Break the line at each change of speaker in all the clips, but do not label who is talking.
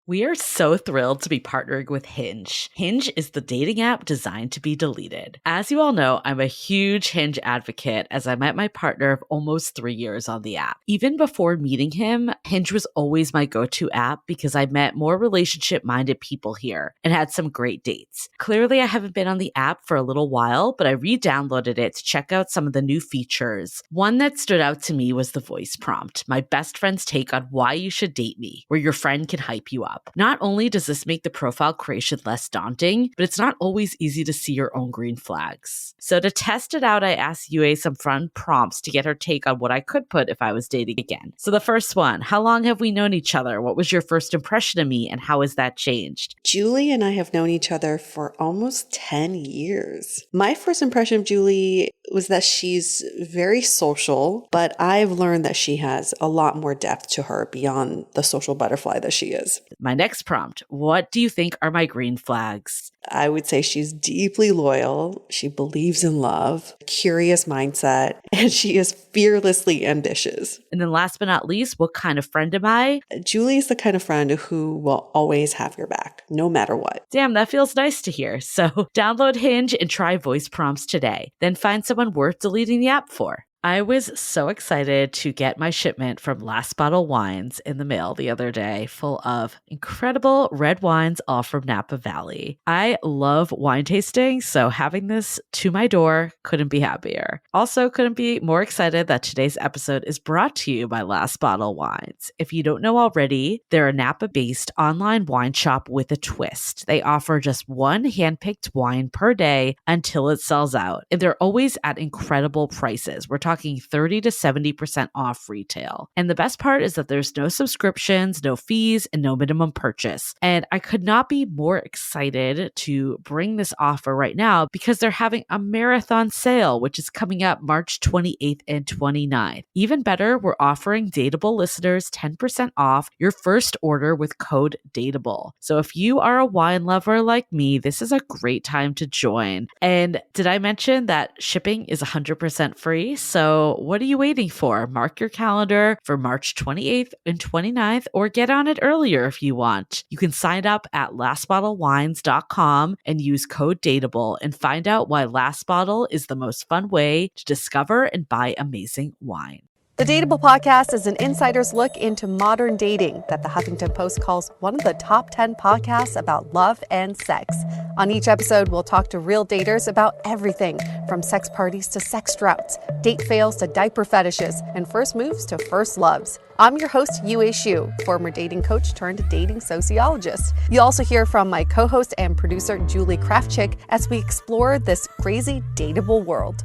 We are so thrilled to be partnering with Hinge. Hinge is the dating app designed to be deleted. As you all know, I'm a huge Hinge advocate as I met my partner of almost 3 years on the app. Even before meeting him, Hinge was always my go-to app because I met more relationship-minded people here and had some great dates. Clearly, I haven't been on the app for a little while, but I re-downloaded it to check out some of the new features. One that stood out to me was the voice prompt, my best friend's take on why you should date me, where your friend can hype you up. Not only does this make the profile creation less daunting, but it's not always easy to see your own green flags. So to test it out, I asked Yue some fun prompts to get her take on what I could put if I was dating again. So the first one, how long have we known each other? What was your first impression of me and how has that changed?
Julie and I have known each other for almost 10 years. My first impression of Julie was that she's very social, but I've learned that she has a lot more depth to her beyond the social butterfly that she is.
My next prompt, what do you think are my green flags?
I would say she's deeply loyal. She believes in love, curious mindset, and she is fearlessly ambitious.
And then last but not least, what kind of friend am I?
Julie is the kind of friend who will always have your back, no matter what.
Damn, that feels nice to hear. So download Hinge and try voice prompts today. Then find someone worth deleting the app for. I was so excited to get my shipment from Last Bottle Wines in the mail the other day, full of incredible red wines, all from Napa Valley. I love wine tasting, so having this to my door couldn't be happier. Also, couldn't be more excited that today's episode is brought to you by Last Bottle Wines. If you don't know already, they're a Napa-based online wine shop with a twist. They offer just one handpicked wine per day until it sells out, and they're always at incredible prices. We're talking 30 to 70% off retail. And the best part is that there's no subscriptions, no fees, and no minimum purchase. And I could not be more excited to bring this offer right now because they're having a marathon sale, which is coming up March 28th and 29th. Even better, we're offering Dateable listeners 10% off your first order with code DATEABLE. So if you are a wine lover like me, this is a great time to join. And did I mention that shipping is 100% free? So what are you waiting for? Mark your calendar for March 28th and 29th or get on it earlier if you want. You can sign up at lastbottlewines.com and use code DATEABLE and find out why Last Bottle is the most fun way to discover and buy amazing wine.
The Dateable podcast is an insider's look into modern dating that the Huffington Post calls one of the top 10 podcasts about love and sex. On each episode, we'll talk to real daters about everything from sex parties to sex droughts, date fails to diaper fetishes, and first moves to first loves. I'm your host, Yue Xu, former dating coach turned dating sociologist. You'll also hear from my co-host and producer, Julie Krafchick, as we explore this crazy dateable world.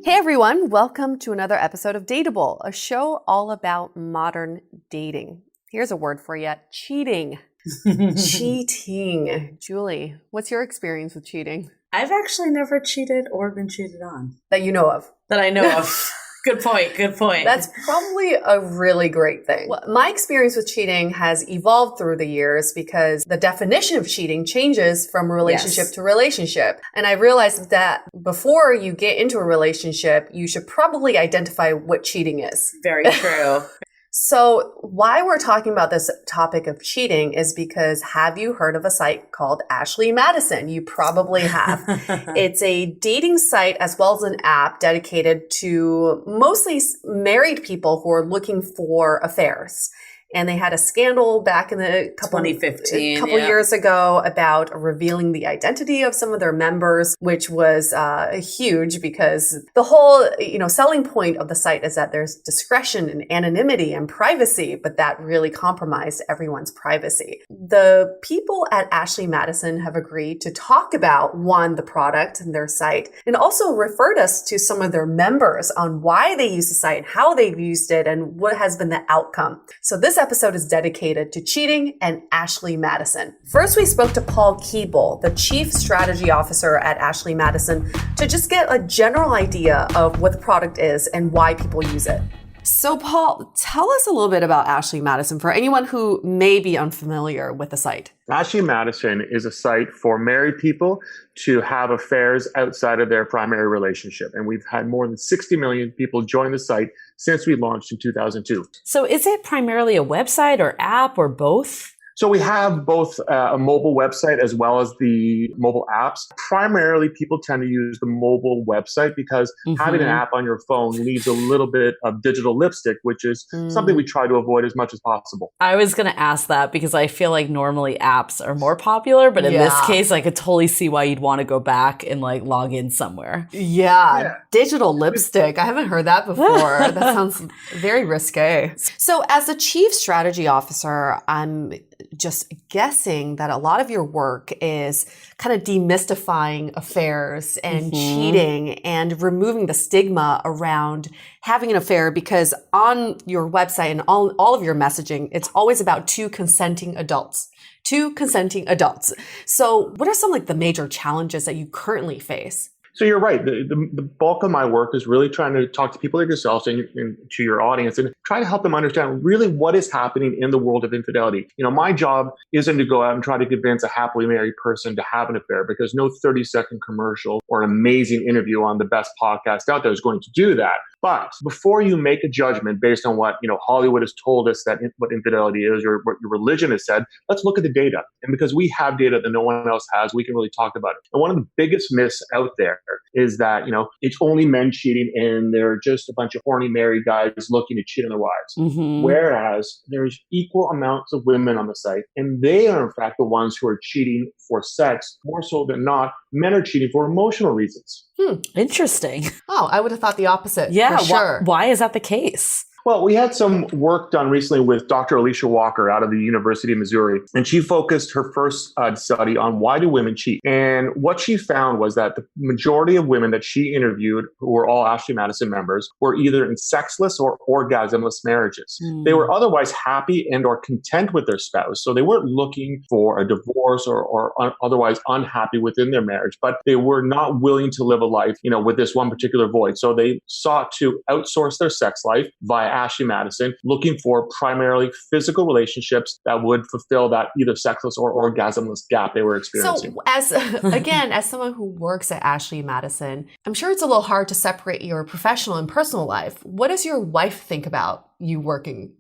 Hey everyone, welcome to another episode of Dateable, a show all about modern dating. Here's a word for you, cheating. Cheating. Julie, what's your experience with cheating?
I've actually never cheated or been cheated on.
That you know of.
That I know of. Good point. Good point.
That's probably a really great thing. Well, my experience with cheating has evolved through the years because the definition of cheating changes from relationship to relationship. And I realized that before you get into a relationship, you should probably identify what cheating is.
Very true.
So why we're talking about this topic of cheating is because have you heard of a site called Ashley Madison? You probably have. It's a dating site as well as an app dedicated to mostly married people who are looking for affairs. And they had a scandal back in the
2015,
years ago about revealing the identity of some of their members, which was huge because the whole, selling point of the site is that there's discretion and anonymity and privacy, but that really compromised everyone's privacy. The people at Ashley Madison have agreed to talk about, one, the product and their site, and also referred us to some of their members on why they use the site, how they've used it, and what has been the outcome. So this episode is dedicated to cheating and Ashley Madison. First, we spoke to Paul Keeble, the Chief Strategy Officer at Ashley Madison, to just get a general idea of what the product is and why people use it. So Paul, tell us a little bit about Ashley Madison for anyone who may be unfamiliar with the site.
Ashley Madison is a site for married people to have affairs outside of their primary relationship. And we've had more than 60 million people join the site since we launched in 2002.
So is it primarily a website or app or both?
So we have both a mobile website as well as the mobile apps. Primarily, people tend to use the mobile website because having an app on your phone leaves a little bit of digital lipstick, which is something we try to avoid as much as possible.
I was going to ask that because I feel like normally apps are more popular, but in this case, I could totally see why you'd want to go back and like log in somewhere.
Yeah. Digital lipstick. I haven't heard that before. That sounds very risque. So as the chief strategy officer, I'm just guessing that a lot of your work is kind of demystifying affairs and cheating and removing the stigma around having an affair, because on your website and all of your messaging, it's always about two consenting adults. So what are some like the major challenges that you currently face?
So you're right. The bulk of my work is really trying to talk to people like yourselves and to your audience and try to help them understand really what is happening in the world of infidelity. You know, my job isn't to go out and try to convince a happily married person to have an affair, because no 30-second commercial or an amazing interview on the best podcast out there is going to do that. But before you make a judgment based on what, Hollywood has told us that what infidelity is or what your religion has said, let's look at the data. And because we have data that no one else has, we can really talk about it. And one of the biggest myths out there is that, it's only men cheating and they're just a bunch of horny married guys looking to cheat on their wives. Whereas there's equal amounts of women on the site, and they are in fact the ones who are cheating for sex. More so than not, men are cheating for emotional reasons.
Interesting.
Oh, I would have thought the opposite.
Yeah,
for sure.
Why is that the case?
Well, we had some work done recently with Dr. Alicia Walker out of the University of Missouri, and she focused her first study on why do women cheat. And what she found was that the majority of women that she interviewed, who were all Ashley Madison members, were either in sexless or orgasmless marriages. They were otherwise happy and or content with their spouse. So they weren't looking for a divorce or otherwise unhappy within their marriage, but they were not willing to live a life, with this one particular void. So they sought to outsource their sex life via Ashley Madison, looking for primarily physical relationships that would fulfill that either sexless or orgasmless gap they were experiencing.
So as someone who works at Ashley Madison, I'm sure it's a little hard to separate your professional and personal life. What does your wife think about you working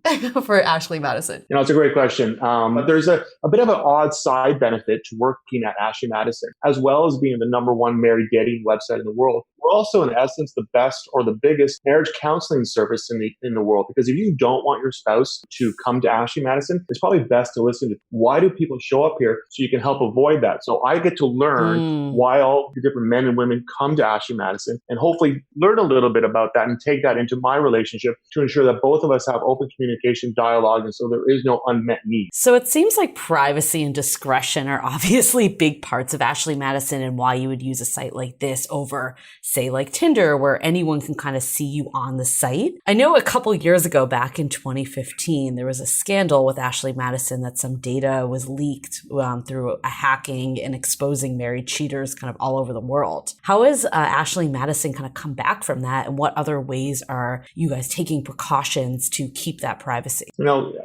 for Ashley Madison?
It's a great question. But there's a bit of an odd side benefit to working at Ashley Madison, as well as being the #1 married dating website in the world. We're also, in essence, the best or the biggest marriage counseling service in the world. Because if you don't want your spouse to come to Ashley Madison, it's probably best to listen to why do people show up here so you can help avoid that. So I get to learn why all the different men and women come to Ashley Madison and hopefully learn a little bit about that and take that into my relationship to ensure that both of us have open communication, dialogue, and so there is no unmet need.
So it seems like privacy and discretion are obviously big parts of Ashley Madison and why you would use a site like this over, say, like Tinder, where anyone can kind of see you on the site. I know a couple years ago, back in 2015, there was a scandal with Ashley Madison that some data was leaked through a hacking and exposing married cheaters kind of all over the world. How has Ashley Madison kind of come back from that, and what other ways are you guys taking precautions to keep that privacy?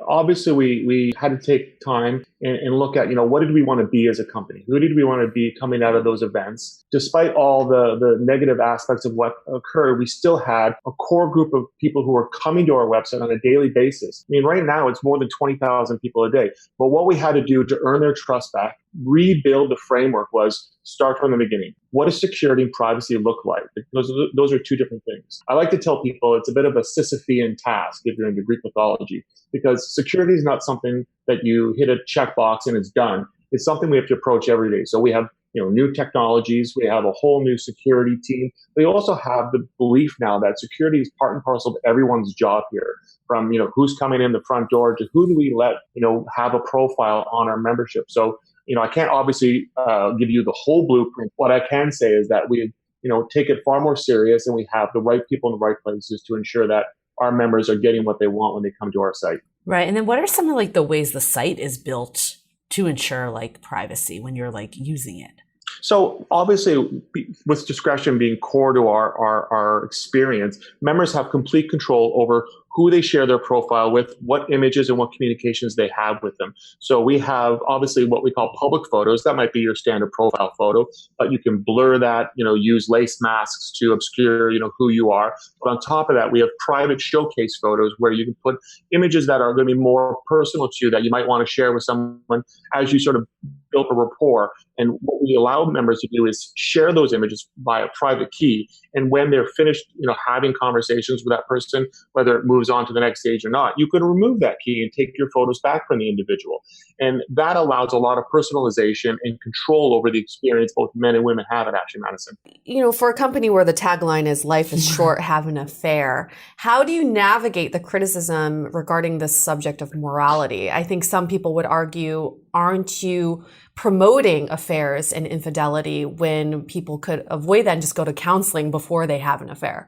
Obviously we had to take time and look at, what did we want to be as a company? Who did we want to be coming out of those events? Despite all the negative aspects of what occurred, we still had a core group of people who were coming to our website on a daily basis. Right now it's more than 20,000 people a day. But what we had to do to earn their trust back, rebuild the framework, was start from the beginning. What does security and privacy look like? Those are two different things. I like to tell people it's a bit of a Sisyphean task if you're into Greek mythology, because security is not something that you hit a checkbox and it's done. It's something we have to approach every day. So we have new technologies. We have a whole new security team. We also have the belief now that security is part and parcel of everyone's job here, from who's coming in the front door to who do we let have a profile on our membership. So I can't obviously give you the whole blueprint. What I can say is that we take it far more serious, and we have the right people in the right places to ensure that our members are getting what they want when they come to our site.
Right. And then what are some of the ways the site is built to ensure privacy when you're using it?
So obviously, with discretion being core to our experience, members have complete control over who they share their profile with, what images and what communications they have with them. So we have obviously what we call public photos. That might be your standard profile photo, but you can blur that, use lace masks to obscure, who you are. But on top of that, we have private showcase photos where you can put images that are going to be more personal to you that you might want to share with someone as you sort of build a rapport. And what we allow members to do is share those images via private key. And when they're finished, having conversations with that person, whether it moves on to the next stage or not, you can remove that key and take your photos back from the individual. And that allows a lot of personalization and control over the experience both men and women have at Ashley Madison.
For a company where the tagline is life is short, have an affair, how do you navigate the criticism regarding this subject of morality? I think some people would argue, aren't you promoting affairs and infidelity when people could avoid that and just go to counseling before they have an affair?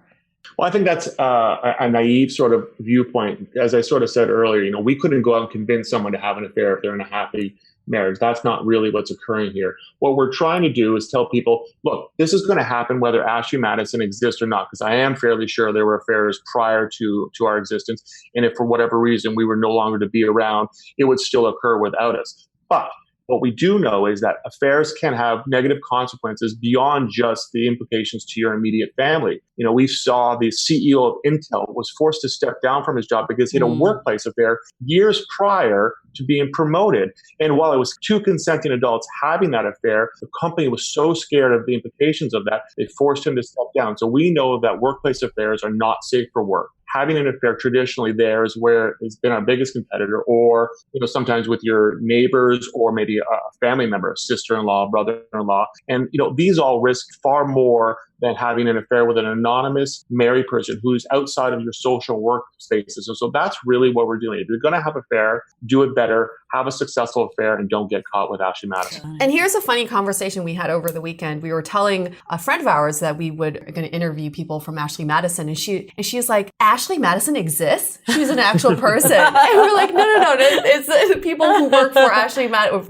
Well, I think that's a naive sort of viewpoint. As I sort of said earlier, we couldn't go out and convince someone to have an affair if they're in a happy marriage. That's not really what's occurring here. What we're trying to do is tell people, look, this is going to happen whether Ashley Madison exists or not, because I am fairly sure there were affairs prior to our existence. And if for whatever reason we were no longer to be around, it would still occur without us. But what we do know is that affairs can have negative consequences beyond just the implications to your immediate family. We saw the CEO of Intel was forced to step down from his job because he had a workplace affair years prior to being promoted. And while it was two consenting adults having that affair, the company was so scared of the implications of that, they forced him to step down. So we know that workplace affairs are not safe for work. Having an affair traditionally there is where it's been our biggest competitor, or sometimes with your neighbors or maybe a family member, sister-in-law, brother-in-law. And these all risk far more than having an affair with an anonymous married person who's outside of your social work spaces. So that's really what we're doing. If you're going to have an affair, do it better, have a successful affair, and don't get caught with Ashley Madison.
And here's a funny conversation we had over the weekend. We were telling a friend of ours that we are going to interview people from Ashley Madison, and she's like, Ashley Madison exists? She's an actual person. And we're like, no, it's people who work for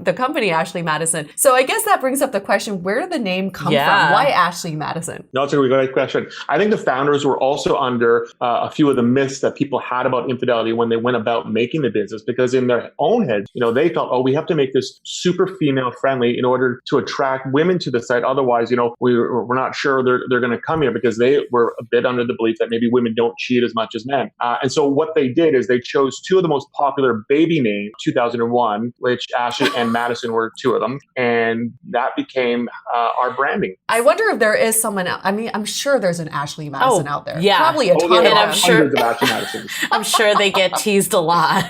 the company Ashley Madison. So I guess that brings up the question, where did the name come from? Why Ashley Madison?
No, it's a great question. I think the founders were also under a few of the myths that people had about infidelity when they went about making the business, because in their own heads, they felt, we have to make this super female friendly in order to attract women to the site. Otherwise, we're not sure they're going to come here, because they were a bit under the belief that maybe women don't cheat as much as men. And so what they did is they chose two of the most popular baby names, 2001, which Ashley and Madison were two of them. And that became our branding.
I wonder if there is someone else. I mean, I'm sure there's an Ashley Madison out there.
Yeah.
Probably a ton of them.
I'm sure,
hundreds of Ashley Madisons.
I'm sure they get teased a lot.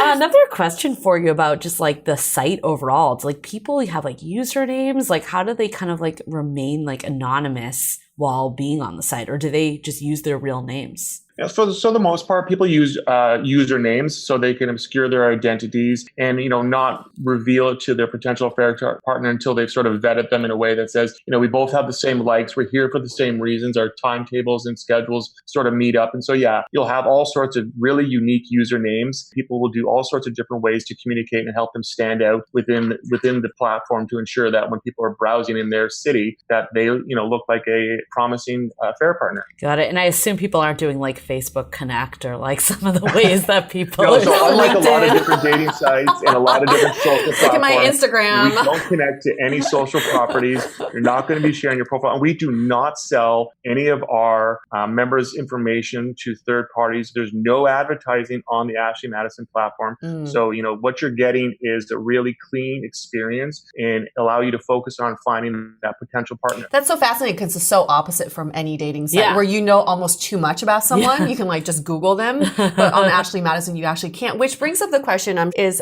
Another question for you about just like the site overall. It's like people have like usernames. Like how do they kind of like remain like anonymous while being on the site, or do they just use their real names?
Yeah, so the most part, people use usernames so they can obscure their identities and, not reveal it to their potential affair partner until they've sort of vetted them in a way that says, we both have the same likes. We're here for the same reasons. Our timetables and schedules sort of meet up. And so, you'll have all sorts of really unique usernames. People will do all sorts of different ways to communicate and help them stand out within the platform to ensure that when people are browsing in their city, that they, look like a promising affair partner.
Got it. And I assume people aren't doing like Facebook Connect or like some of the ways that people
no, so unlike a lot of different dating sites and a lot of different social platforms,
look at my Instagram.
We don't connect to any social properties. You're not going to be sharing your profile. And we do not sell any of our members' information to third parties. There's no advertising on the Ashley Madison platform. So, what you're getting is a really clean experience and allow you to focus on finding that potential partner.
That's so fascinating because it's so opposite from any dating site where almost too much about someone. You can just Google them, but on Ashley Madison, you actually can't. Which brings up the question: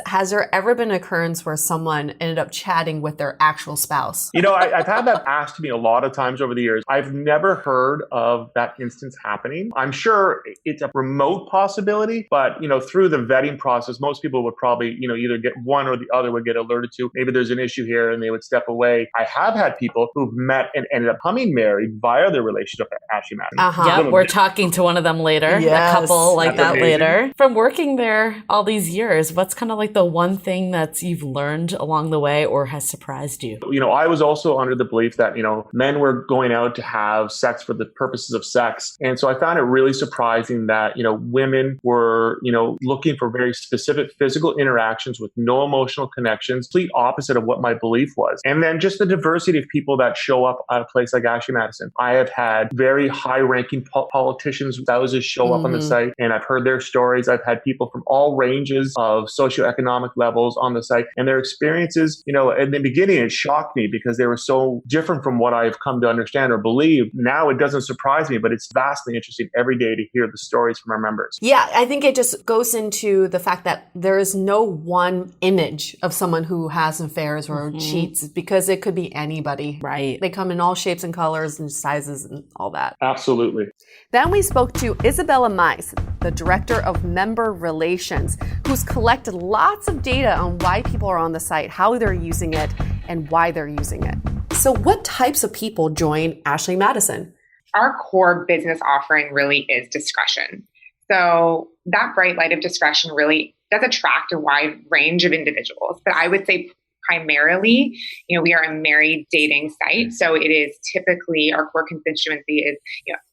has there ever been an occurrence where someone ended up chatting with their actual spouse?
I've had that asked to me a lot of times over the years. I've never heard of that instance happening. I'm sure it's a remote possibility, but through the vetting process, most people would probably either get one or the other would get alerted to maybe there's an issue here, and they would step away. I have had people who've met and ended up becoming married via their relationship at Ashley Madison.
Yeah, we're talking to one of them them later,
Yes.
a couple like
That's
that
amazing.
later. From working there all these years, what's kind of like the one thing that you've learned along the way or has surprised you?
I was also under the belief that, men were going out to have sex for the purposes of sex. And so I found it really surprising that, women were, looking for very specific physical interactions with no emotional connections, complete opposite of what my belief was. And then just the diversity of people that show up at a place like Ashley Madison. I have had very high-ranking politicians, spouses show up on the site, and I've heard their stories. I've had people from all ranges of socioeconomic levels on the site, and their experiences, in the beginning, it shocked me because they were so different from what I've come to understand or believe. Now it doesn't surprise me, but it's vastly interesting every day to hear the stories from our members.
Yeah, I think it just goes into the fact that there is no one image of someone who has affairs or cheats, because it could be anybody.
Right.
They come in all shapes and colors and sizes and all that.
Absolutely.
Then we spoke to Isabella Mize, the Director of Member Relations, who's collected lots of data on why people are on the site, how they're using it, and why they're using it. So what types of people join Ashley Madison?
Our core business offering really is discretion. So that bright light of discretion really does attract a wide range of individuals. But I would say primarily, we are a married dating site. So it is typically our core constituency is,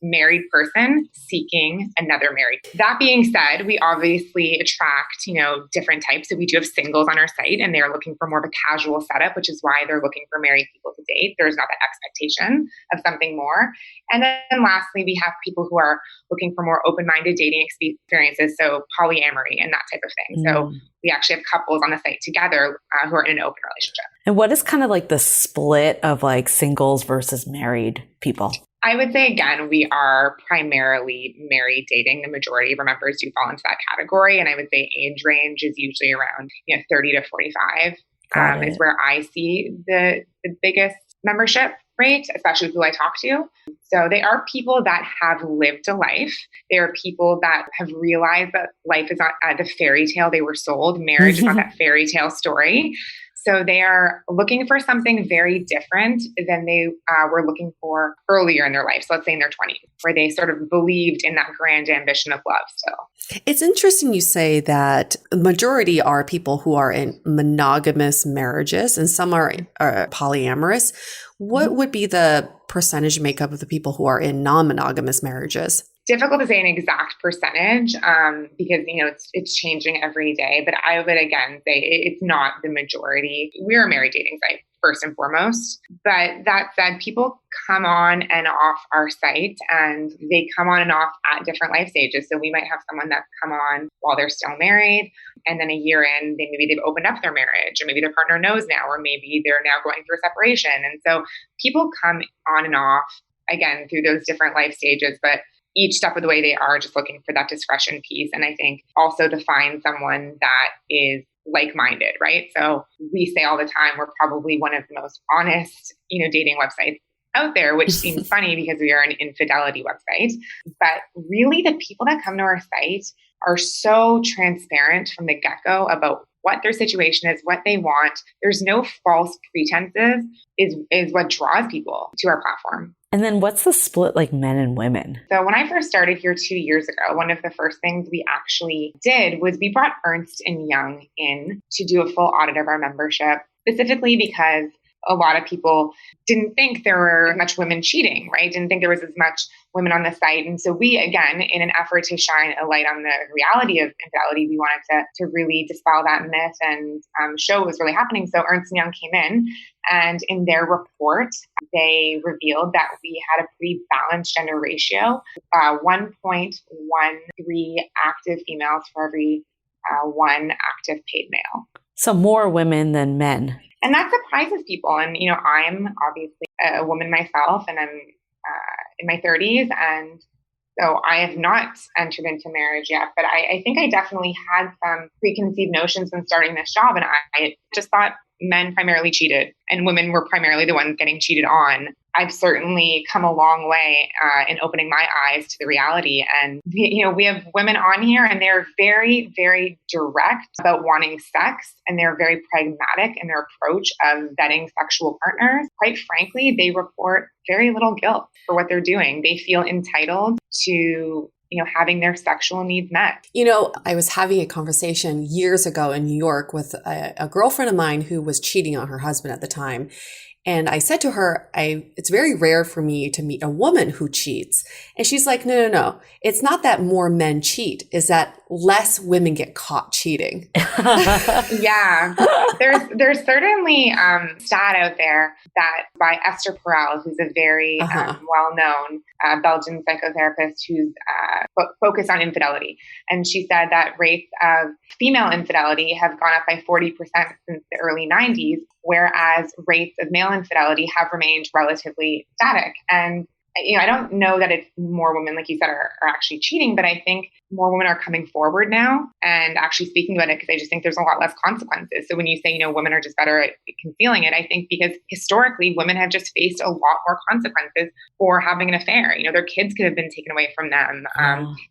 married person seeking another married. That being said, we obviously attract, different types. So we do have singles on our site, and they're looking for more of a casual setup, which is why they're looking for married people to date. There's not that expectation of something more. And then lastly, we have people who are looking for more open-minded dating experiences. So polyamory and that type of thing. So we actually have couples on the site together who are in an open relationship.
And what is kind of like the split of like singles versus married people?
I would say, again, we are primarily married dating. The majority of our members do fall into that category. And I would say age range is usually around 30 to 45 is where I see the biggest membership rate, especially who I talk to. So they are people that have lived a life. They are people that have realized that life is not the fairy tale they were sold. Marriage is not that fairy tale story. So they are looking for something very different than they were looking for earlier in their life. So let's say in their 20s, where they sort of believed in that grand ambition of love still.
It's interesting you say that the majority are people who are in monogamous marriages and some are polyamorous. What would be the percentage makeup of the people who are in non-monogamous marriages?
Difficult to say an exact percentage because, it's changing every day. But I would, again, say it's not the majority. We're a married dating site, first and foremost. But that said, people come on and off our site, and they come on and off at different life stages. So we might have someone that's come on while they're still married, and then a year in, maybe they've opened up their marriage, or maybe their partner knows now, or maybe they're now going through a separation. And so people come on and off, again, through those different life stages. But each step of the way, they are just looking for that discretion piece. And I think also to find someone that is like-minded, right? So we say all the time, we're probably one of the most honest, dating websites out there, which seems funny because we are an infidelity website. But really the people that come to our site are so transparent from the get-go about what their situation is, what they want. There's no false pretenses is what draws people to our platform.
And then what's the split like men and women?
So when I first started here 2 years ago, one of the first things we actually did was we brought Ernst & Young in to do a full audit of our membership, specifically because a lot of people didn't think there were much women cheating, right? Didn't think there was as much women on the site. And so we, again, in an effort to shine a light on the reality of infidelity, we wanted to really dispel that myth and show what was really happening. So Ernst & Young came in, and in their report, they revealed that we had a pretty balanced gender ratio, 1.13 active females for every one active paid male.
So more women than men.
And that surprises people. And, I'm obviously a woman myself, and I'm in my 30s. And so I have not entered into marriage yet. But I think I definitely had some preconceived notions when starting this job. And I just thought men primarily cheated and women were primarily the ones getting cheated on. I've certainly come a long way in opening my eyes to the reality. And, we have women on here, and they're very, very direct about wanting sex, and they're very pragmatic in their approach of vetting sexual partners. Quite frankly, they report very little guilt for what they're doing. They feel entitled to having their sexual needs met.
I was having a conversation years ago in New York with a girlfriend of mine who was cheating on her husband at the time. And I said to her, it's very rare for me to meet a woman who cheats. And she's like, no. It's not that more men cheat, is that less women get caught cheating.
Yeah. There's certainly stat out there that by Esther Perel, who's a very well-known Belgian psychotherapist who's focused on infidelity. And she said that rates of female infidelity have gone up by 40% since the early 90s, whereas rates of male infidelity have remained relatively static. And I don't know that it's more women, like you said, are actually cheating, but I think more women are coming forward now and actually speaking about it because I just think there's a lot less consequences. So when you say, women are just better at concealing it, I think because historically women have just faced a lot more consequences for having an affair. Their kids could have been taken away from them.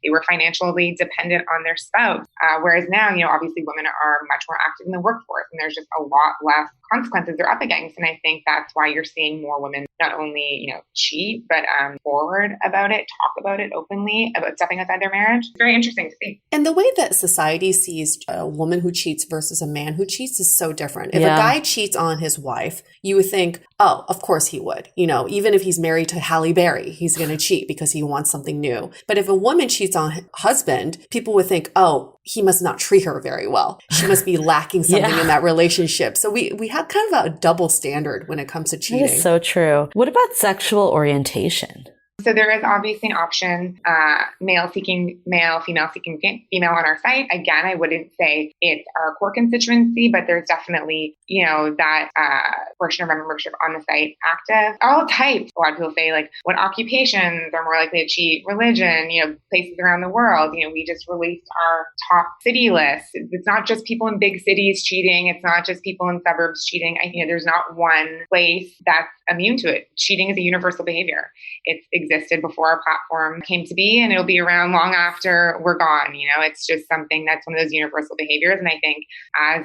They were financially dependent on their spouse. Whereas now, obviously women are much more active in the workforce and there's just a lot less consequences they're up against. And I think that's why you're seeing more women not only, cheat, but forward about it, talk about it openly, about stepping outside their marriage. It's very interesting to see.
And the way that society sees a woman who cheats versus a man who cheats is so different. If a guy cheats on his wife, you would think, oh, of course he would. Even if he's married to Halle Berry, he's going to cheat because he wants something new. But if a woman cheats on her husband, people would think, oh, he must not treat her very well. She must be lacking something in that relationship. So we have kind of a double standard when it comes to cheating.
That is so true. What about sexual orientation?
So there is obviously an option, male seeking male, female seeking female on our site. Again, I wouldn't say it's our core constituency, but there's definitely, that portion of our membership on the site active. All types. A lot of people say what occupations are more likely to cheat, religion, places around the world. We just released our top city list. It's not just people in big cities cheating. It's not just people in suburbs cheating. I think there's not one place that's immune to it. Cheating is a universal behavior. It's existed before our platform came to be, and it'll be around long after we're gone. It's just something that's one of those universal behaviors. And I think as,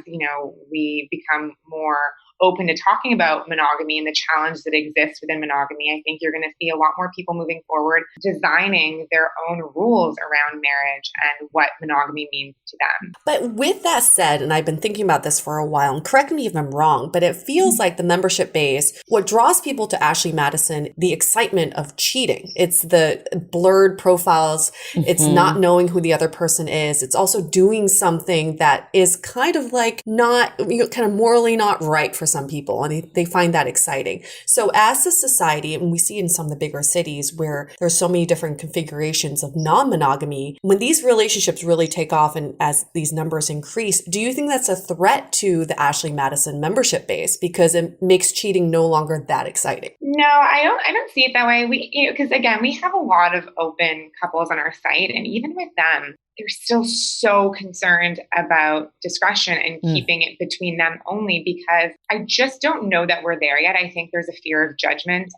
we become more open to talking about monogamy and the challenge that exists within monogamy, I think you're going to see a lot more people moving forward, designing their own rules around marriage and what monogamy means to them.
But with that said, and I've been thinking about this for a while, and correct me if I'm wrong, but it feels like the membership base, what draws people to Ashley Madison, the excitement of cheating. It's the blurred profiles. It's not knowing who the other person is. It's also doing something that is kind of not, kind of morally not right for some people, and they find that exciting. So as a society, and we see in some of the bigger cities where there's so many different configurations of non-monogamy, when these relationships really take off and as these numbers increase, do you think that's a threat to the Ashley Madison membership base because it makes cheating no longer that exciting?
No, I don't see it that way. Because again, we have a lot of open couples on our site, and even with them, they're still so concerned about discretion and keeping it between them only, because I just don't know that we're there yet. I think there's a fear of judgment.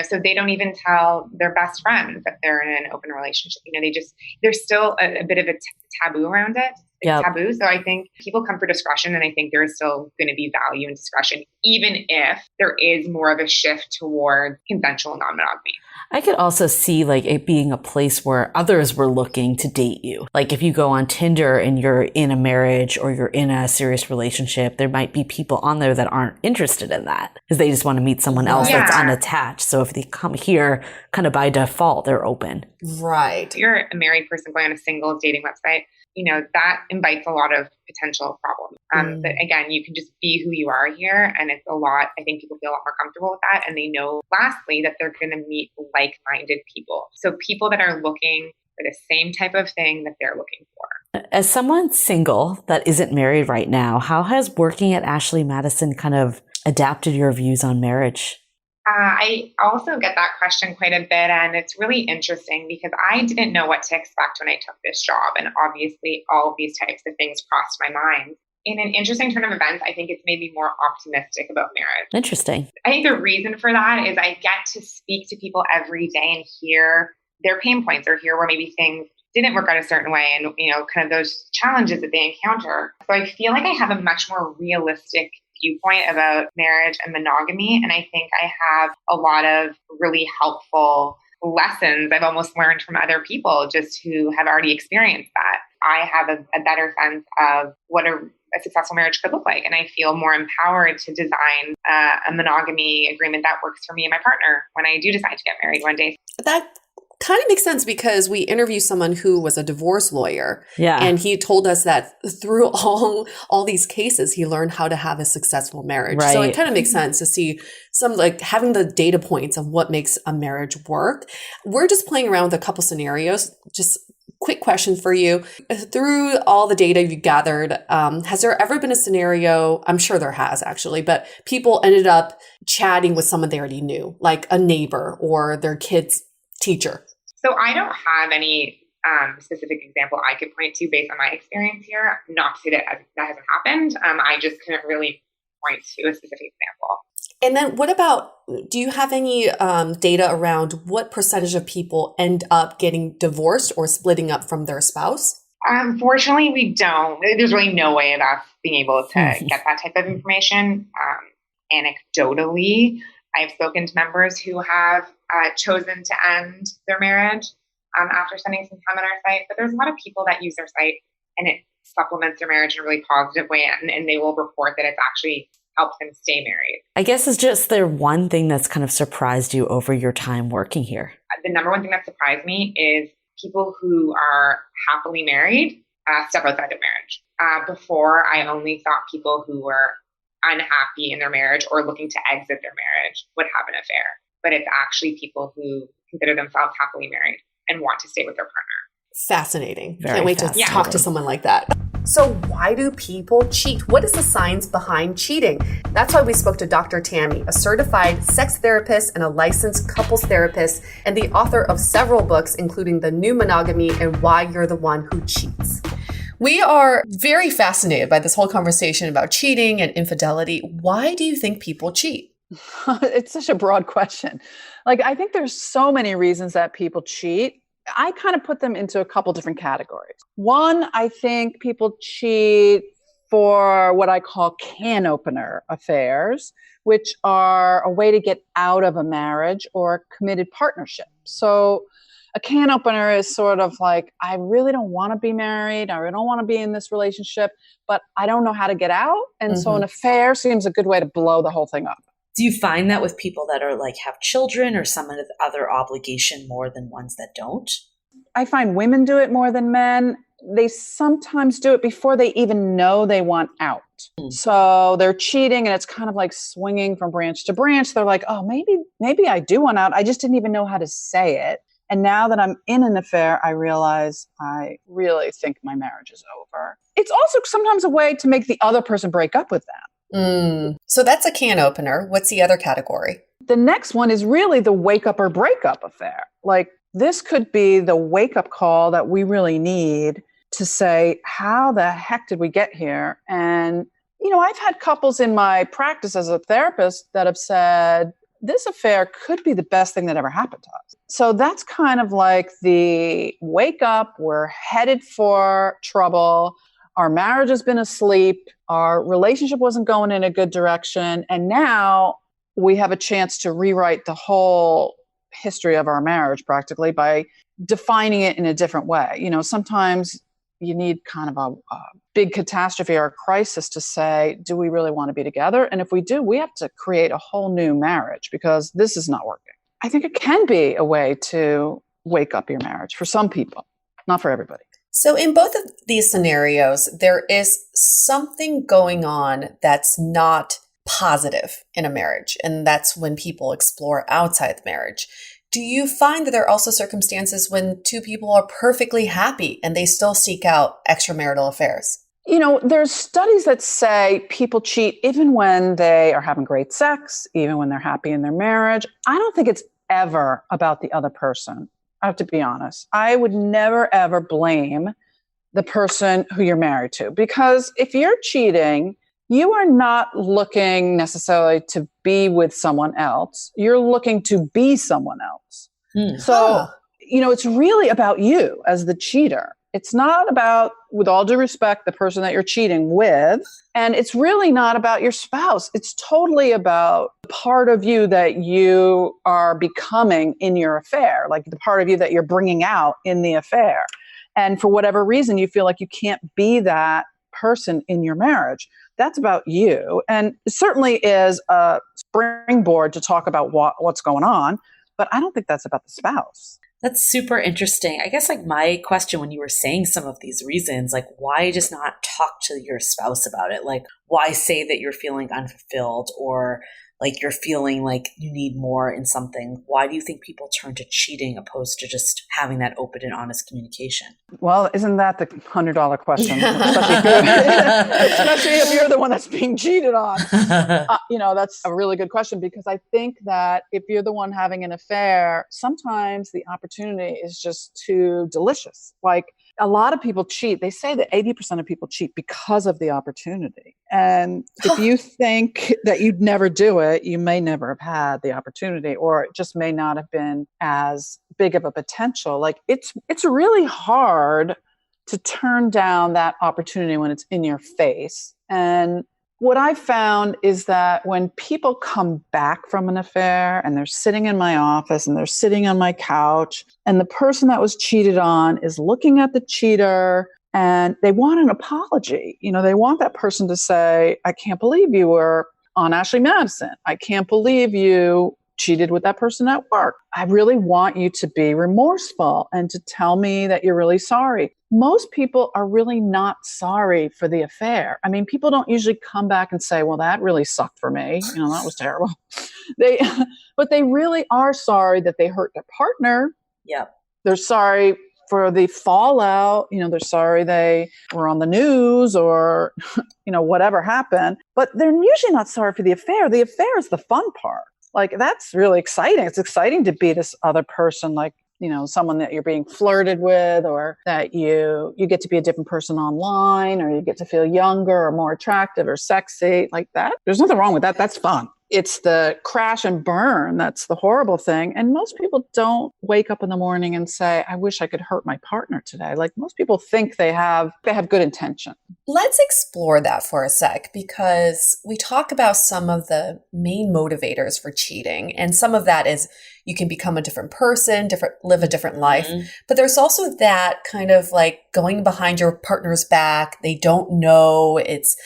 So they don't even tell their best friends that they're in an open relationship. There's still a bit of a taboo around it. It's taboo. So I think people come for discretion, and I think there is still going to be value in discretion, even if there is more of a shift towards consensual non-monogamy.
I could also see it being a place where others were looking to date you. If you go on Tinder and you're in a marriage or you're in a serious relationship, there might be people on there that aren't interested in that because they just want to meet someone else that's unattached. So if they come here, kind of by default, they're open.
Right.
If you're a married person going on a singles dating website, that invites a lot of potential problems. But again, you can just be who you are here. And it's a lot, I think people feel a lot more comfortable with that. And they know, lastly, that they're going to meet like-minded people. So people that are looking for the same type of thing that they're looking for.
As someone single that isn't married right now, how has working at Ashley Madison kind of adapted your views on marriage?
I also get that question quite a bit, and it's really interesting because I didn't know what to expect when I took this job, and obviously all of these types of things crossed my mind. In an interesting turn of events, I think it's made me more optimistic about marriage.
Interesting.
I think the reason for that is I get to speak to people every day and hear their pain points or hear where maybe things didn't work out a certain way and, kind of those challenges that they encounter. So I feel like I have a much more realistic viewpoint about marriage and monogamy. And I think I have a lot of really helpful lessons I've almost learned from other people just who have already experienced that. I have a better sense of what a successful marriage could look like. And I feel more empowered to design a monogamy agreement that works for me and my partner when I do decide to get married one day.
That kind of makes sense because we interviewed someone who was a divorce lawyer.
Yeah.
And he told us that through all these cases, he learned how to have a successful marriage.
Right.
So it kind of makes sense to see some like having the data points of what makes a marriage work. We're just playing around with a couple scenarios. Just quick question for you. Through all the data you gathered, has there ever been a scenario, I'm sure there has actually, but people ended up chatting with someone they already knew, like a neighbor or their kid's teacher?
So I don't have any specific example I could point to based on my experience here. Not to say that that hasn't happened. I just couldn't really point to a specific example.
And then what about, do you have any data around what percentage of people end up getting divorced or splitting up from their spouse?
Unfortunately, we don't. There's really no way of us being able to get that type of information. Anecdotally, I've spoken to members who have chosen to end their marriage after spending some time on our site. But there's a lot of people that use our site and it supplements their marriage in a really positive way. And they will report that it's actually helped them stay married.
I guess it's just there one thing that's kind of surprised you over your time working here.
The number one thing that surprised me is people who are happily married step outside their marriage. Before, I only thought people who were unhappy in their marriage or looking to exit their marriage would have an affair. But it's actually people who consider themselves happily married and want to stay with their partner.
Fascinating.
Very
Can't wait to
fascinating.
talk to someone like that.
So why do people cheat? What is the science behind cheating? That's why we spoke to Dr. Tammy, a certified sex therapist and a licensed couples therapist, and the author of several books, including The New Monogamy and Why You're the One Who Cheats. We are very fascinated by this whole conversation about cheating and infidelity. Why do you think people cheat?
It's such a broad question. Like, I think there's so many reasons that people cheat. I kind of put them into a couple different categories. One, I think people cheat for what I call can opener affairs, which are a way to get out of a marriage or a committed partnership. So a can opener is sort of like, I really don't want to be married. I really don't want to be in this relationship, but I don't know how to get out. And so an affair seems a good way to blow the whole thing up.
Do you find that with people that are like have children or some other obligation more than ones that don't?
I find women do it more than men. They sometimes do it before they even know they want out. So they're cheating and it's kind of like swinging from branch to branch. They're like, oh, maybe I do want out. I just didn't even know how to say it. And now that I'm in an affair, I realize I really think my marriage is over. It's also sometimes a way to make the other person break up with them.
So that's a can opener. What's the other category?
The next one is really the wake up or break up affair. Like, this could be the wake up call that we really need to say, how the heck did we get here? And, you know, I've had couples in my practice as a therapist that have said, this affair could be the best thing that ever happened to us. So that's kind of like the wake up, we're headed for trouble. Our marriage has been asleep. Our relationship wasn't going in a good direction. And now we have a chance to rewrite the whole history of our marriage practically by defining it in a different way. You know, sometimes you need kind of a big catastrophe or a crisis to say, do we really want to be together? And if we do, we have to create a whole new marriage because this is not working. I think it can be a way to wake up your marriage for some people, not for everybody.
So in both of these scenarios, there is something going on that's not positive in a marriage. And that's when people explore outside the marriage. Do you find that there are also circumstances when two people are perfectly happy and they still seek out extramarital affairs?
You know, there's studies that say people cheat even when they are having great sex, even when they're happy in their marriage. I don't think it's ever about the other person. I have to be honest. I would never, ever blame the person who you're married to, because if you're cheating, you are not looking necessarily to be with someone else. You're looking to be someone else. So, you know, it's really about you as the cheater. It's not about, with all due respect, the person that you're cheating with. And it's really not about your spouse. It's totally about the part of you that you are becoming in your affair, like the part of you that you're bringing out in the affair. And for whatever reason, you feel like you can't be that person in your marriage. That's about you. And it certainly is a springboard to talk about what's going on. But I don't think that's about the spouse.
That's super interesting. I guess like my question when you were saying some of these reasons, like why just not talk to your spouse about it? Like why say that you're feeling unfulfilled or like you're feeling like you need more in something? Why do you think people turn to cheating opposed to just having that open and honest communication?
Well, isn't that the $100 question? Especially if you're the one that's being cheated on. That's a really good question because I think that if you're the one having an affair, sometimes the opportunity is just too delicious. Like a lot of people cheat. They say that 80% of people cheat because of the opportunity. And if you think that you'd never do it, you may never have had the opportunity, or it just may not have been as big of a potential. Like it's really hard to turn down that opportunity when it's in your face. And what I found is that when people come back from an affair and they're sitting in my office and they're sitting on my couch and the person that was cheated on is looking at the cheater and they want an apology. They want that person to say, I can't believe you were on Ashley Madison. I can't believe you cheated with that person at work. I really want you to be remorseful and to tell me that you're really sorry. Most people are really not sorry for the affair. I mean, people don't usually come back and say, well, that really sucked for me. That was terrible. But they really are sorry that they hurt their partner.
Yep.
They're sorry for the fallout. They're sorry they were on the news or, whatever happened. But they're usually not sorry for the affair. The affair is the fun part. Like, that's really exciting. It's exciting to be this other person, like, someone that you're being flirted with, or that you get to be a different person online, or you get to feel younger or more attractive or sexy like that. There's nothing wrong with that. That's fun. It's the crash and burn that's the horrible thing. And most people don't wake up in the morning and say, I wish I could hurt my partner today. Like, most people think they have good intention.
Let's explore that for a sec, because we talk about some of the main motivators for cheating. And some of that is you can become a different person, live a different life. Mm-hmm. But there's also that kind of like going behind your partner's back. They don't know. It's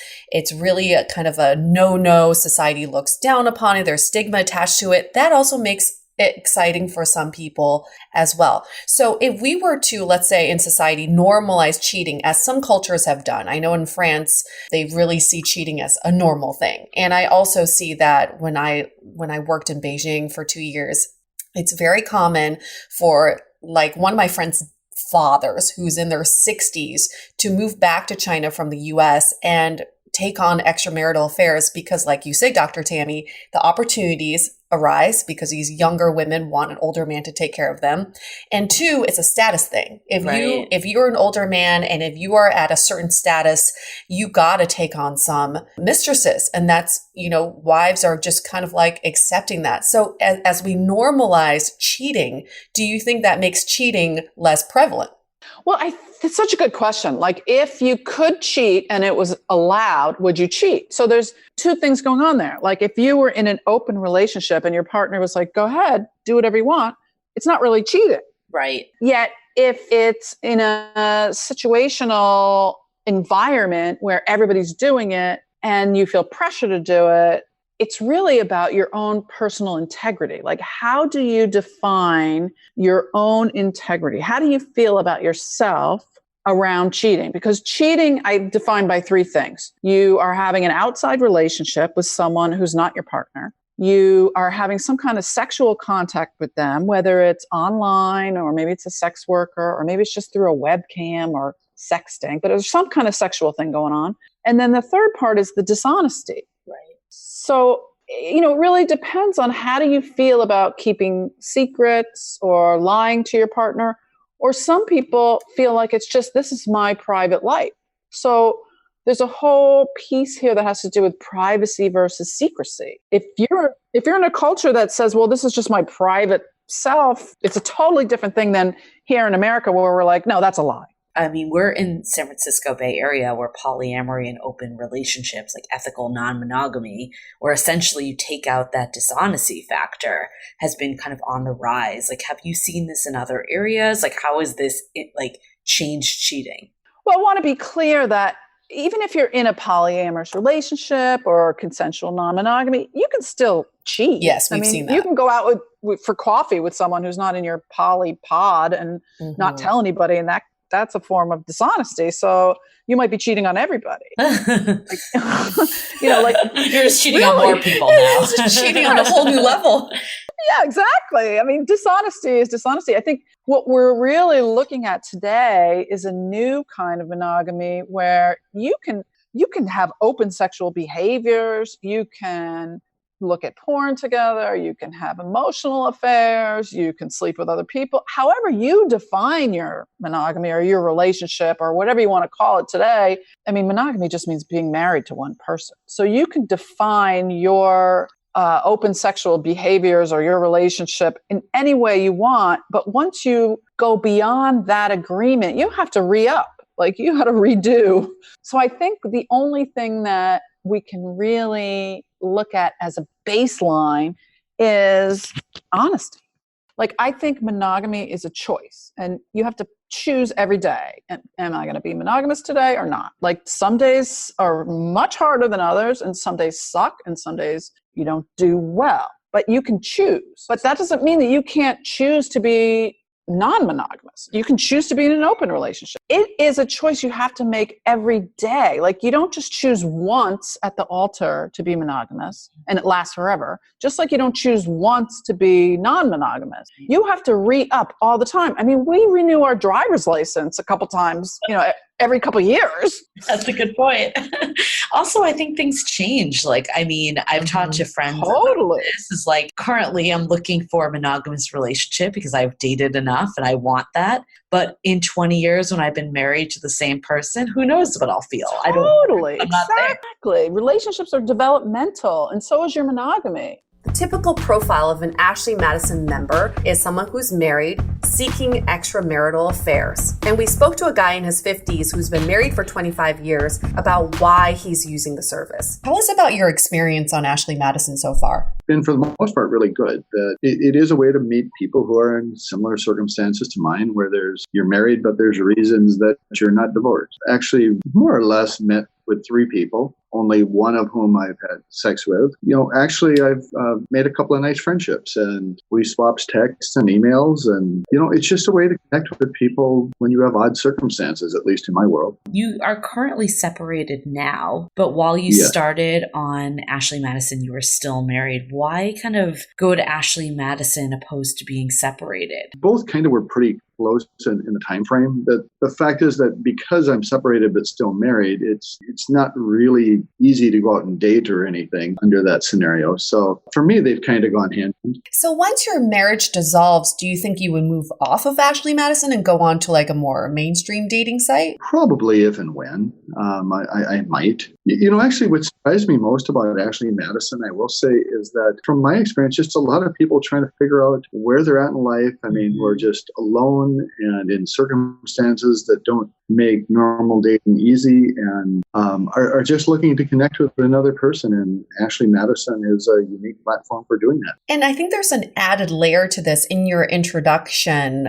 really a kind of a no. Society looks down upon it. There's stigma attached to it. That also makes it exciting for some people as well. So if we were to, let's say in society, normalize cheating, as some cultures have done, I know in France, they really see cheating as a normal thing. And I also see that when I worked in Beijing for 2 years, it's very common for like one of my friends' fathers who's in their 60s to move back to China from the US and take on extramarital affairs because, like you say, Dr. Tammy, the opportunities arise because these younger women want an older man to take care of them. And two, it's a status thing. If you're an older man and if you are at a certain status, you got to take on some mistresses. And that's, wives are just kind of like accepting that. So as we normalize cheating, do you think that makes cheating less prevalent?
Well, it's such a good question. Like, if you could cheat and it was allowed, would you cheat? So there's two things going on there. Like, if you were in an open relationship and your partner was like, go ahead, do whatever you want, it's not really cheating.
Right.
Yet, if it's in a situational environment where everybody's doing it and you feel pressure to do it, it's really about your own personal integrity. Like, how do you define your own integrity? How do you feel about yourself around cheating? Because cheating, I define by three things. You are having an outside relationship with someone who's not your partner. You are having some kind of sexual contact with them, whether it's online or maybe it's a sex worker or maybe it's just through a webcam or sexting, but there's some kind of sexual thing going on. And then the third part is the dishonesty.
Right.
So, it really depends on how do you feel about keeping secrets or lying to your partner. Or some people feel like it's just, this is my private life. So there's a whole piece here that has to do with privacy versus secrecy. If you're in a culture that says, well, this is just my private self, it's a totally different thing than here in America where we're like, no, that's a lie.
I mean, we're in San Francisco Bay Area where polyamory and open relationships, like ethical non-monogamy, where essentially you take out that dishonesty factor, has been kind of on the rise. Like, have you seen this in other areas? Like, how is this like changed cheating?
Well, I want to be clear that even if you're in a polyamorous relationship or consensual non-monogamy, you can still cheat.
Yes, we've seen that.
You can go out for coffee with someone who's not in your poly pod and not tell anybody, and that's a form of dishonesty. So you might be cheating on everybody. Like,
you're just cheating on more people now.
It's just cheating on a whole new level.
Yeah, exactly. I mean, dishonesty is dishonesty. I think what we're really looking at today is a new kind of monogamy where you can have open sexual behaviors. You can look at porn together. You can have emotional affairs. You can sleep with other people. However you define your monogamy or your relationship or whatever you want to call it today. I mean, monogamy just means being married to one person. So you can define your open sexual behaviors or your relationship in any way you want. But once you go beyond that agreement, you have to re-up, like you got to redo. So I think the only thing that we can really look at as a baseline is honesty. Like, I think monogamy is a choice and you have to choose every day. And am I going to be monogamous today or not? Like, some days are much harder than others and some days suck and some days you don't do well, but you can choose. But that doesn't mean that you can't choose to be non-monogamous. You can choose to be in an open relationship. It is a choice you have to make every day. Like, you don't just choose once at the altar to be monogamous and it lasts forever. Just like you don't choose once to be non-monogamous. You have to re-up all the time. I mean, we renew our driver's license a couple times, every couple of years.
That's a good point. Also, I think things change. Like, I mean, I've talked to friends.
Totally.
This is like, currently I'm looking for a monogamous relationship because I've dated enough and I want that. But in 20 years, when I've been married to the same person, who knows what I'll feel?
Totally.
I'm not there.
Exactly. Relationships are developmental, and so is your monogamy.
The typical profile of an Ashley Madison member is someone who's married, seeking extramarital affairs. And we spoke to a guy in his 50s who's been married for 25 years about why he's using the service. Tell us about your experience on Ashley Madison so far.
Been, for the most part, really good. It is a way to meet people who are in similar circumstances to mine, where you're married, but there's reasons that you're not divorced. Actually, more or less met with 3 people, only one of whom I've had sex with. Actually, I've made a couple of nice friendships, and we swapped texts and emails, and, it's just a way to connect with people when you have odd circumstances, at least in my world.
You are currently separated now, but while you started on Ashley Madison, you were still married. Why kind of go to Ashley Madison opposed to being separated?
Both kind of were pretty close in the time frame. The fact is that because I'm separated but still married, it's not really easy to go out and date or anything under that scenario. So for me, they've kind of gone hand in hand.
So once your marriage dissolves, do you think you would move off of Ashley Madison and go on to like a more mainstream dating site?
Probably, if and when. I might. Actually, what surprised me most about Ashley Madison, I will say, is that from my experience, just a lot of people trying to figure out where they're at in life. I mean, we're just alone and in circumstances that don't make normal dating easy, and are just looking to connect with another person. And Ashley Madison is a unique platform for doing that.
And I think there's an added layer to this in your introduction,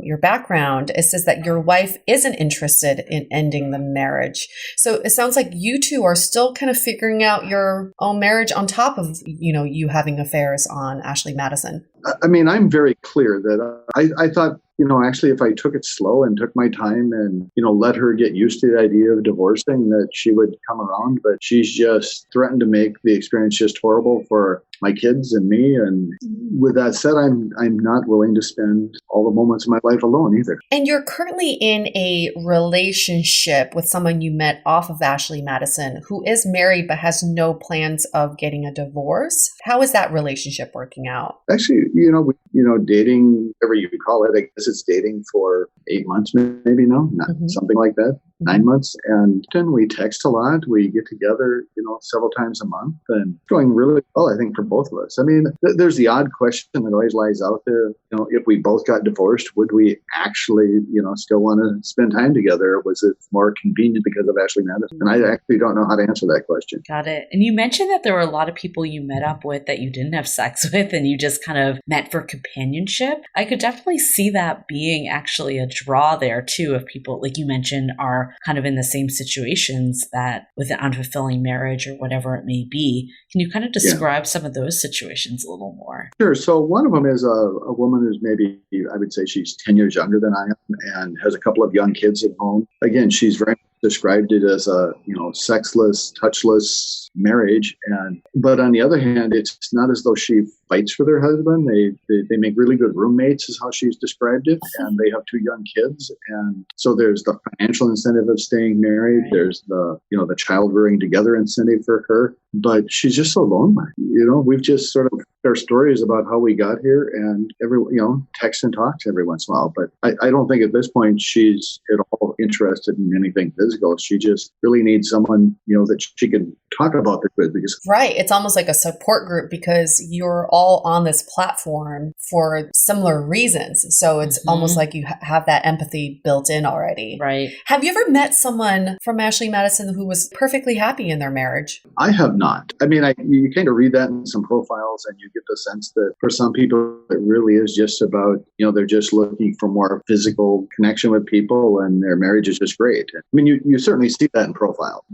your background. It says that your wife isn't interested in ending the marriage. So it sounds like you two are still kind of figuring out your own marriage on top of, you having affairs on Ashley Madison.
I mean, I'm very clear that I thought, actually, if I took it slow and took my time and, let her get used to the idea of divorcing, that she would come around. But she's just threatened to make the experience just horrible for my kids and me. And with that said, I'm not willing to spend all the moments of my life alone either. And
you're currently in a relationship with someone you met off of Ashley Madison who is married but has no plans of getting a divorce. How is that relationship working out?
Actually, dating, whatever you call it, I guess it's dating for 8 months, maybe now, something like that. 9 months. And then we text a lot. We get together, several times a month, and going really well, I think, for both of us. I mean, there's the odd question that always lies out there. If we both got divorced, would we actually, still want to spend time together? Or was it more convenient because of Ashley Madison? And I actually don't know how to answer that question.
Got it. And you mentioned that there were a lot of people you met up with that you didn't have sex with and you just kind of met for companionship. I could definitely see that being actually a draw there too, if people, like you mentioned, are kind of in the same situations that with an unfulfilling marriage or whatever it may be. Can you kind of describe some of those situations a little more?
Sure. So one of them is a woman who's maybe, I would say she's 10 years younger than I am and has a couple of young kids at home. Again, she's very described it as a, sexless, touchless marriage. But on the other hand, it's not as though she fights for their husband. They make really good roommates is how she's described it. And they have 2 young kids. And so there's the financial incentive of staying married. Right. There's the child rearing together incentive for her. But she's just so lonely. We've just sort of our stories about how we got here and text and talks every once in a while. But I don't think at this point she's at all interested in anything physical. She just really needs someone, that she can talk about this with. Because
right. It's almost like a support group because you're all on this platform for similar reasons. So it's almost like you have that empathy built in already.
Right.
Have you ever met someone from Ashley Madison who was perfectly happy in their marriage?
I have not. I mean, you kind of read that in some profiles and you get the sense that for some people, it really is just about, they're just looking for more physical connection with people and their marriage is just great. I mean, you certainly see that in profile.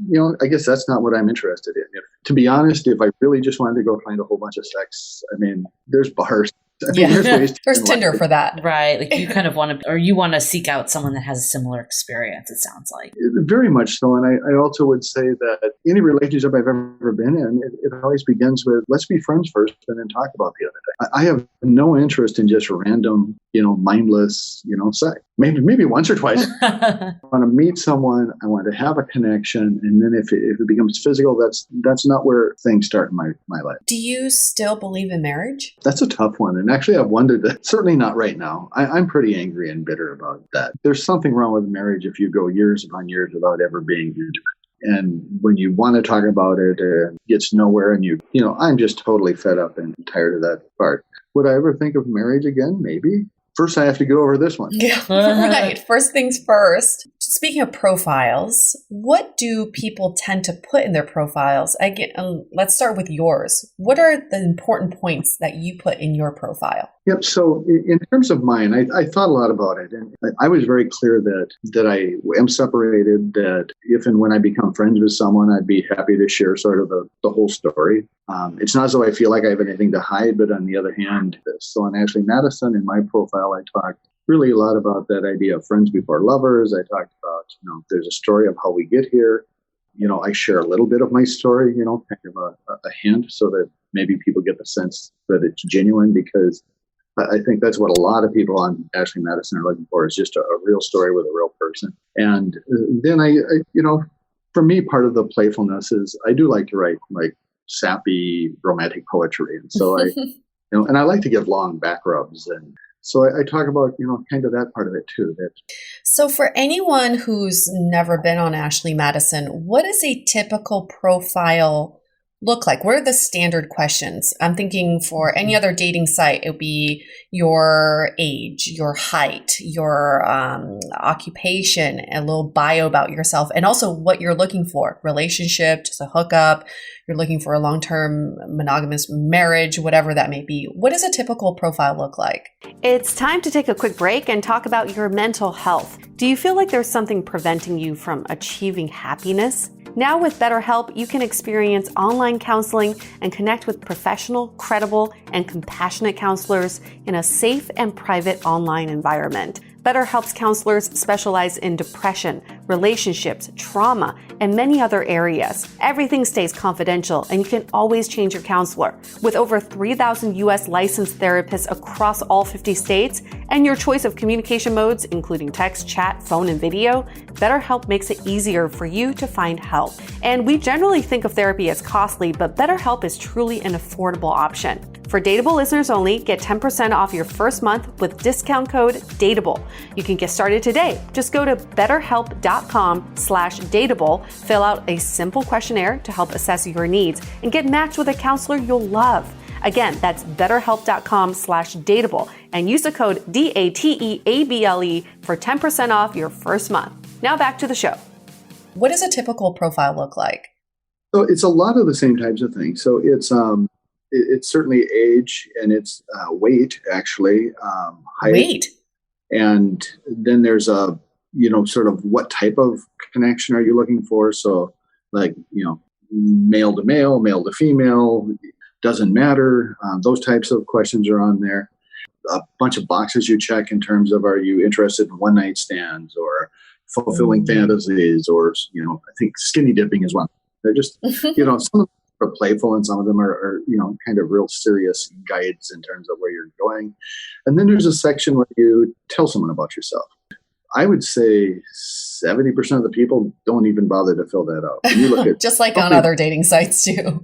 I guess that's not what I'm interested in. To be honest, if I really just wanted to go find a whole bunch of sex, I mean, there's bars.
There's Tinder for that.
Right. Like you kind of want to, or you want to seek out someone that has a similar experience, it sounds like.
Very much so. And I also would say that any relationship I've ever been in, it always begins with, let's be friends first and then talk about the other thing. I have no interest in just random, mindless, sex. Maybe once or twice. I want to meet someone. I want to have a connection. And then if it becomes physical, that's not where things start in my life.
Do you still believe in marriage?
That's a tough one. And actually, I've wondered that. Certainly not right now. I'm pretty angry and bitter about that. There's something wrong with marriage if you go years upon years without ever being intimate. And when you want to talk about it, it gets nowhere. And I'm just totally fed up and tired of that part. Would I ever think of marriage again? Maybe. First, I have to get over this one.
Yeah, right. First things first. Speaking of profiles, what do people tend to put in their profiles? Let's start with yours. What are the important points that you put in your profile?
Yep. So in terms of mine, I thought a lot about it. And I was very clear that I am separated, that if and when I become friends with someone, I'd be happy to share sort of the whole story. It's not as though I feel like I have anything to hide, but on the other hand, so on Ashley Madison, in my profile, I talked really a lot about that idea of friends before lovers. I talked about, there's a story of how we get here. I share a little bit of my story, kind of a hint so that maybe people get the sense that it's genuine, because I think that's what a lot of people on Ashley Madison are looking for, is just a real story with a real person. And then for me, part of the playfulness is I do like to write like sappy romantic poetry. And so and I like to give long back rubs. And so I talk about, kind of that part of it too.
So for anyone who's never been on Ashley Madison, what does a typical profile look like? What are the standard questions? I'm thinking for any other dating site, it would be your age, your height, your occupation, a little bio about yourself, and also what you're looking for. Relationship, just a hookup, you're looking for a long-term monogamous marriage, whatever that may be. What does a typical profile look like? It's time to take a quick break and talk about your mental health. Do you feel like there's something preventing you from achieving happiness? Now with BetterHelp, you can experience online counseling and connect with professional, credible, and compassionate counselors in a safe and private online environment. BetterHelp's counselors specialize in depression, relationships, trauma, and many other areas. Everything stays confidential, and you can always change your counselor. With over 3,000 U.S. licensed therapists across all 50 states, and your choice of communication modes, including text, chat, phone, and video, BetterHelp makes it easier for you to find help. And we generally think of therapy as costly, but BetterHelp is truly an affordable option. For Dateable listeners only, get 10% off your first month with discount code DATEABLE. You can get started today. Just go to betterhelp.com/dateable, fill out a simple questionnaire to help assess your needs, and get matched with a counselor you'll love. Again, that's betterhelp.com/dateable and use the code DATEABLE for 10% off your first month. Now back to the show. What does a typical profile look like?
So it's a lot of the same types of things. So it's certainly age, and it's weight, actually, height.
Weight.
And then there's sort of what type of connection are you looking for? So like, male to male, male to female, doesn't matter. Those types of questions are on there. A bunch of boxes you check in terms of, are you interested in one night stands or fulfilling fantasies, or, I think skinny dipping is one. They're just, some of them are playful and some of them are kind of real serious guides in terms of where you're going. And then there's a section where you tell someone about yourself. I would say 70% of the people don't even bother to fill that out. You look at
just like on other dating sites too.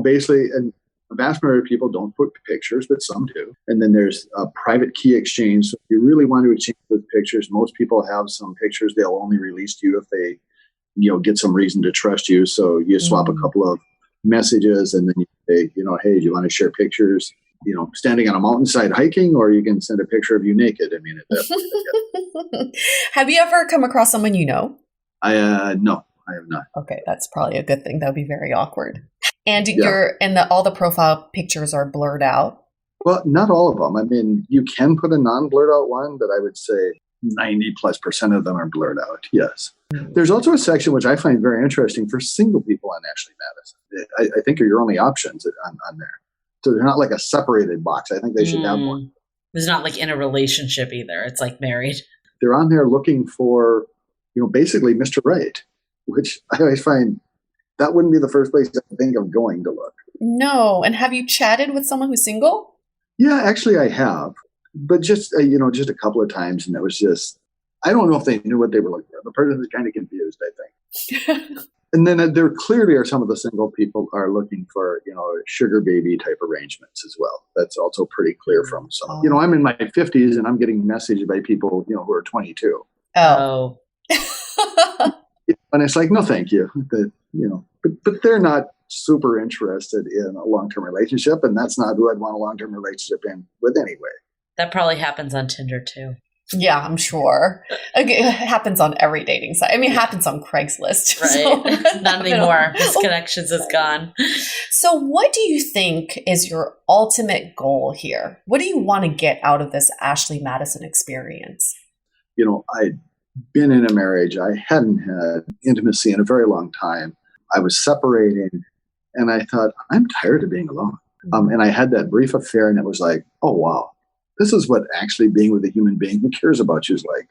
Basically, and the vast majority of people don't put pictures, but some do. And then there's a private key exchange. So if you really want to exchange with pictures, most people have some pictures they'll only release to you if they, get some reason to trust you. So you swap a couple of messages, and then you say, hey, do you want to share pictures, standing on a mountainside hiking, or you can send a picture of you naked. I mean,
Have you ever come across someone you know?
No, I have not.
Okay, that's probably a good thing. That would be very awkward. And all the profile pictures are blurred out.
Well, not all of them. I mean, you can put a non-blurred out one, but I would say 90+% of them are blurred out. Yes. There's also a section which I find very interesting for single people on Ashley Madison. I think are your only options on there. So they're not like a separated box. I think they should have one.
It's not like in a relationship either. It's like married.
They're on there looking for, basically Mr. Right, which I always find that wouldn't be the first place I think of going to look.
No. And have you chatted with someone who's single?
Yeah, actually I have, but just a couple of times. And it was just, I don't know if they knew what they were looking for. The person was kind of confused, I think. And then there clearly are some of the single people are looking for, sugar baby type arrangements as well. That's also pretty clear from some. I'm in my 50s and I'm getting messaged by people, who are 22.
Oh.
And it's like, no, thank you. But they're not super interested in a long-term relationship, and that's not who I'd want a long-term relationship with anyway.
That probably happens on Tinder too.
Yeah, I'm sure. It happens on every dating site. I mean, it happens on Craigslist.
Right.
So,
Not anymore. Misconnections is gone.
So what do you think is your ultimate goal here? What do you want to get out of this Ashley Madison experience?
I'd been in a marriage. I hadn't had intimacy in a very long time. I was separating, and I thought, I'm tired of being alone. And I had that brief affair, and it was like, oh, wow. This is what actually being with a human being who cares about you is like.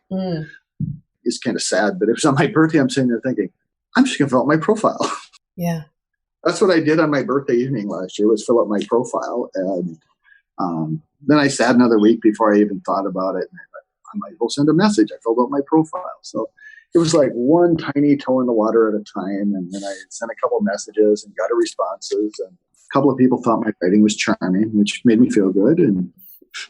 It's kind of sad, but it was on my birthday. I'm sitting there thinking, I'm just going to fill out my profile.
Yeah.
That's what I did on my birthday evening last year, was fill out my profile. And then I sat another week before I even thought about it. And I thought, I might as well send a message. I filled out my profile. So it was like one tiny toe in the water at a time. And then I sent a couple of messages and got responses. And a couple of people thought my writing was charming, which made me feel good. And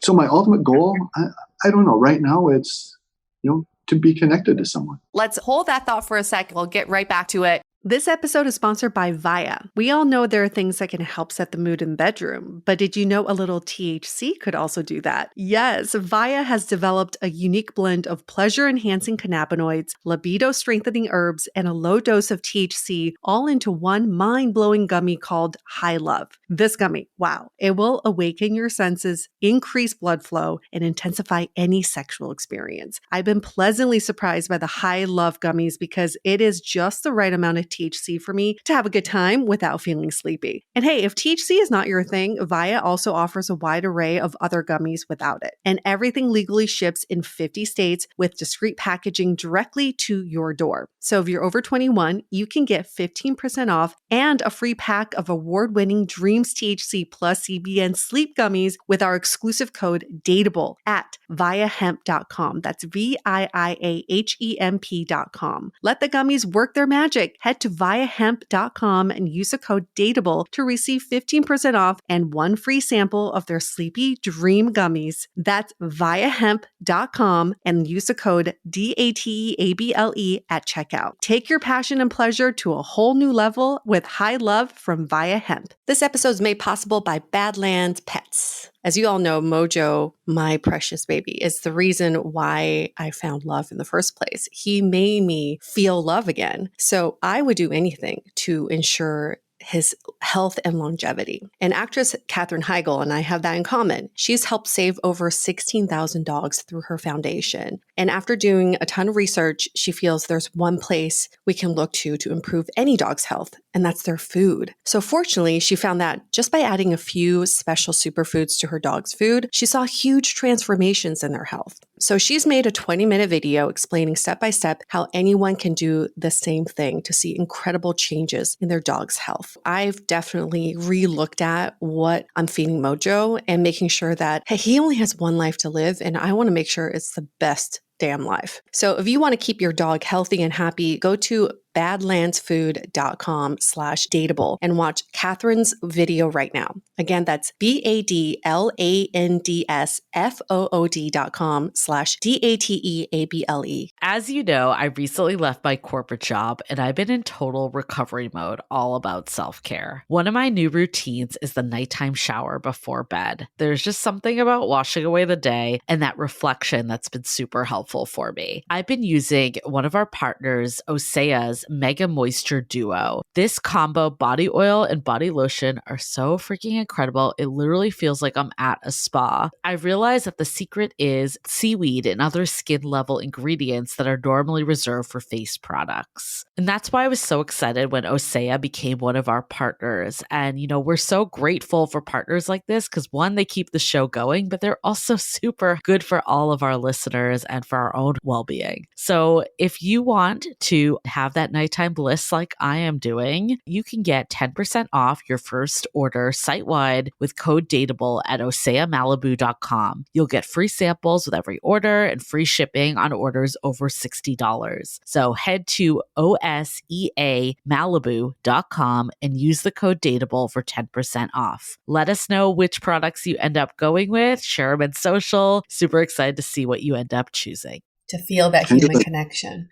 so my ultimate goal, I don't know. Right now, it's, to be connected to someone.
Let's hold that thought for a sec. We'll get right back to it. This episode is sponsored by Via. We all know there are things that can help set the mood in the bedroom, but did you know a little THC could also do that? Yes, Via has developed a unique blend of pleasure-enhancing cannabinoids, libido-strengthening herbs, and a low dose of THC all into one mind-blowing gummy called High Love. This gummy, wow, it will awaken your senses, increase blood flow, and intensify any sexual experience. I've been pleasantly surprised by the High Love gummies because it is just the right amount of THC for me to have a good time without feeling sleepy. And hey, if THC is not your thing, Via also offers a wide array of other gummies without it. And everything legally ships in 50 states with discreet packaging directly to your door. So if you're over 21, you can get 15% off and a free pack of award-winning Dreams THC plus CBN sleep gummies with our exclusive code DATEABLE at viahemp.com. That's VIIAHEMP.com. Let the gummies work their magic. Head
to viahemp.com and use the code DATEABLE to receive 15% off and one free sample of their Sleepy Dream Gummies. That's viahemp.com and use the code DATEABLE at checkout. Take your passion and pleasure to a whole new level with high love from Via Hemp. This episode is made possible by Badlands Pets. As you all know, Mojo, my precious baby, is the reason why I found love in the first place. He made me feel love again. So I would do anything to ensure his health and longevity. And actress Katherine Heigl and I have that in common. She's helped save over 16,000 dogs through her foundation. And after doing a ton of research, she feels there's one place we can look to improve any dog's health, and that's their food. So fortunately, she found that just by adding a few special superfoods to her dog's food, she saw huge transformations in their health. So she's made a 20-minute video explaining step by step how anyone can do the same thing to see incredible changes in their dog's health. I've definitely re-looked at what I'm feeding Mojo and making sure that, hey, he only has one life to live, and I want to make sure it's the best damn life. So if you want to keep your dog healthy and happy, go to badlandsfood.com/dateable and watch Catherine's video right now. Again, that's badlandsfood.com/dateable.
As you know, I recently left my corporate job and I've been in total recovery mode, all about self-care. One of my new routines is the nighttime shower before bed. There's just something about washing away the day and that reflection that's been super helpful for me. I've been using one of our partners, Osea's Mega Moisture Duo. This combo body oil and body lotion are so freaking incredible. It literally feels like I'm at a spa. I realized that the secret is seaweed and other skin level ingredients that are normally reserved for face products. And that's why I was so excited when Osea became one of our partners. And, you know, we're so grateful for partners like this because one, they keep the show going, but they're also super good for all of our listeners and for our own well-being. So if you want to have that nighttime bliss like I am doing, you can get 10% off your first order site-wide with code DATEABLE at oseamalibu.com. You'll get free samples with every order and free shipping on orders over $60. So head to oseamalibu.com and use the code DATEABLE for 10% off. Let us know which products you end up going with. Share them in social. Super excited to see what you end up choosing.
To feel that human connection.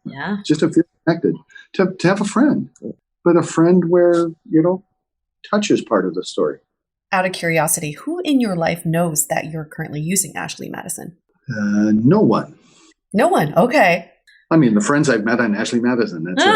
Yeah. Just to feel connected, to have a friend, but a friend where, you know, touch is part of the story.
Out of curiosity, who in your life knows that you're currently using Ashley Madison?
No one.
No one. Okay.
I mean, the friends I've met on Ashley Madison. That's it.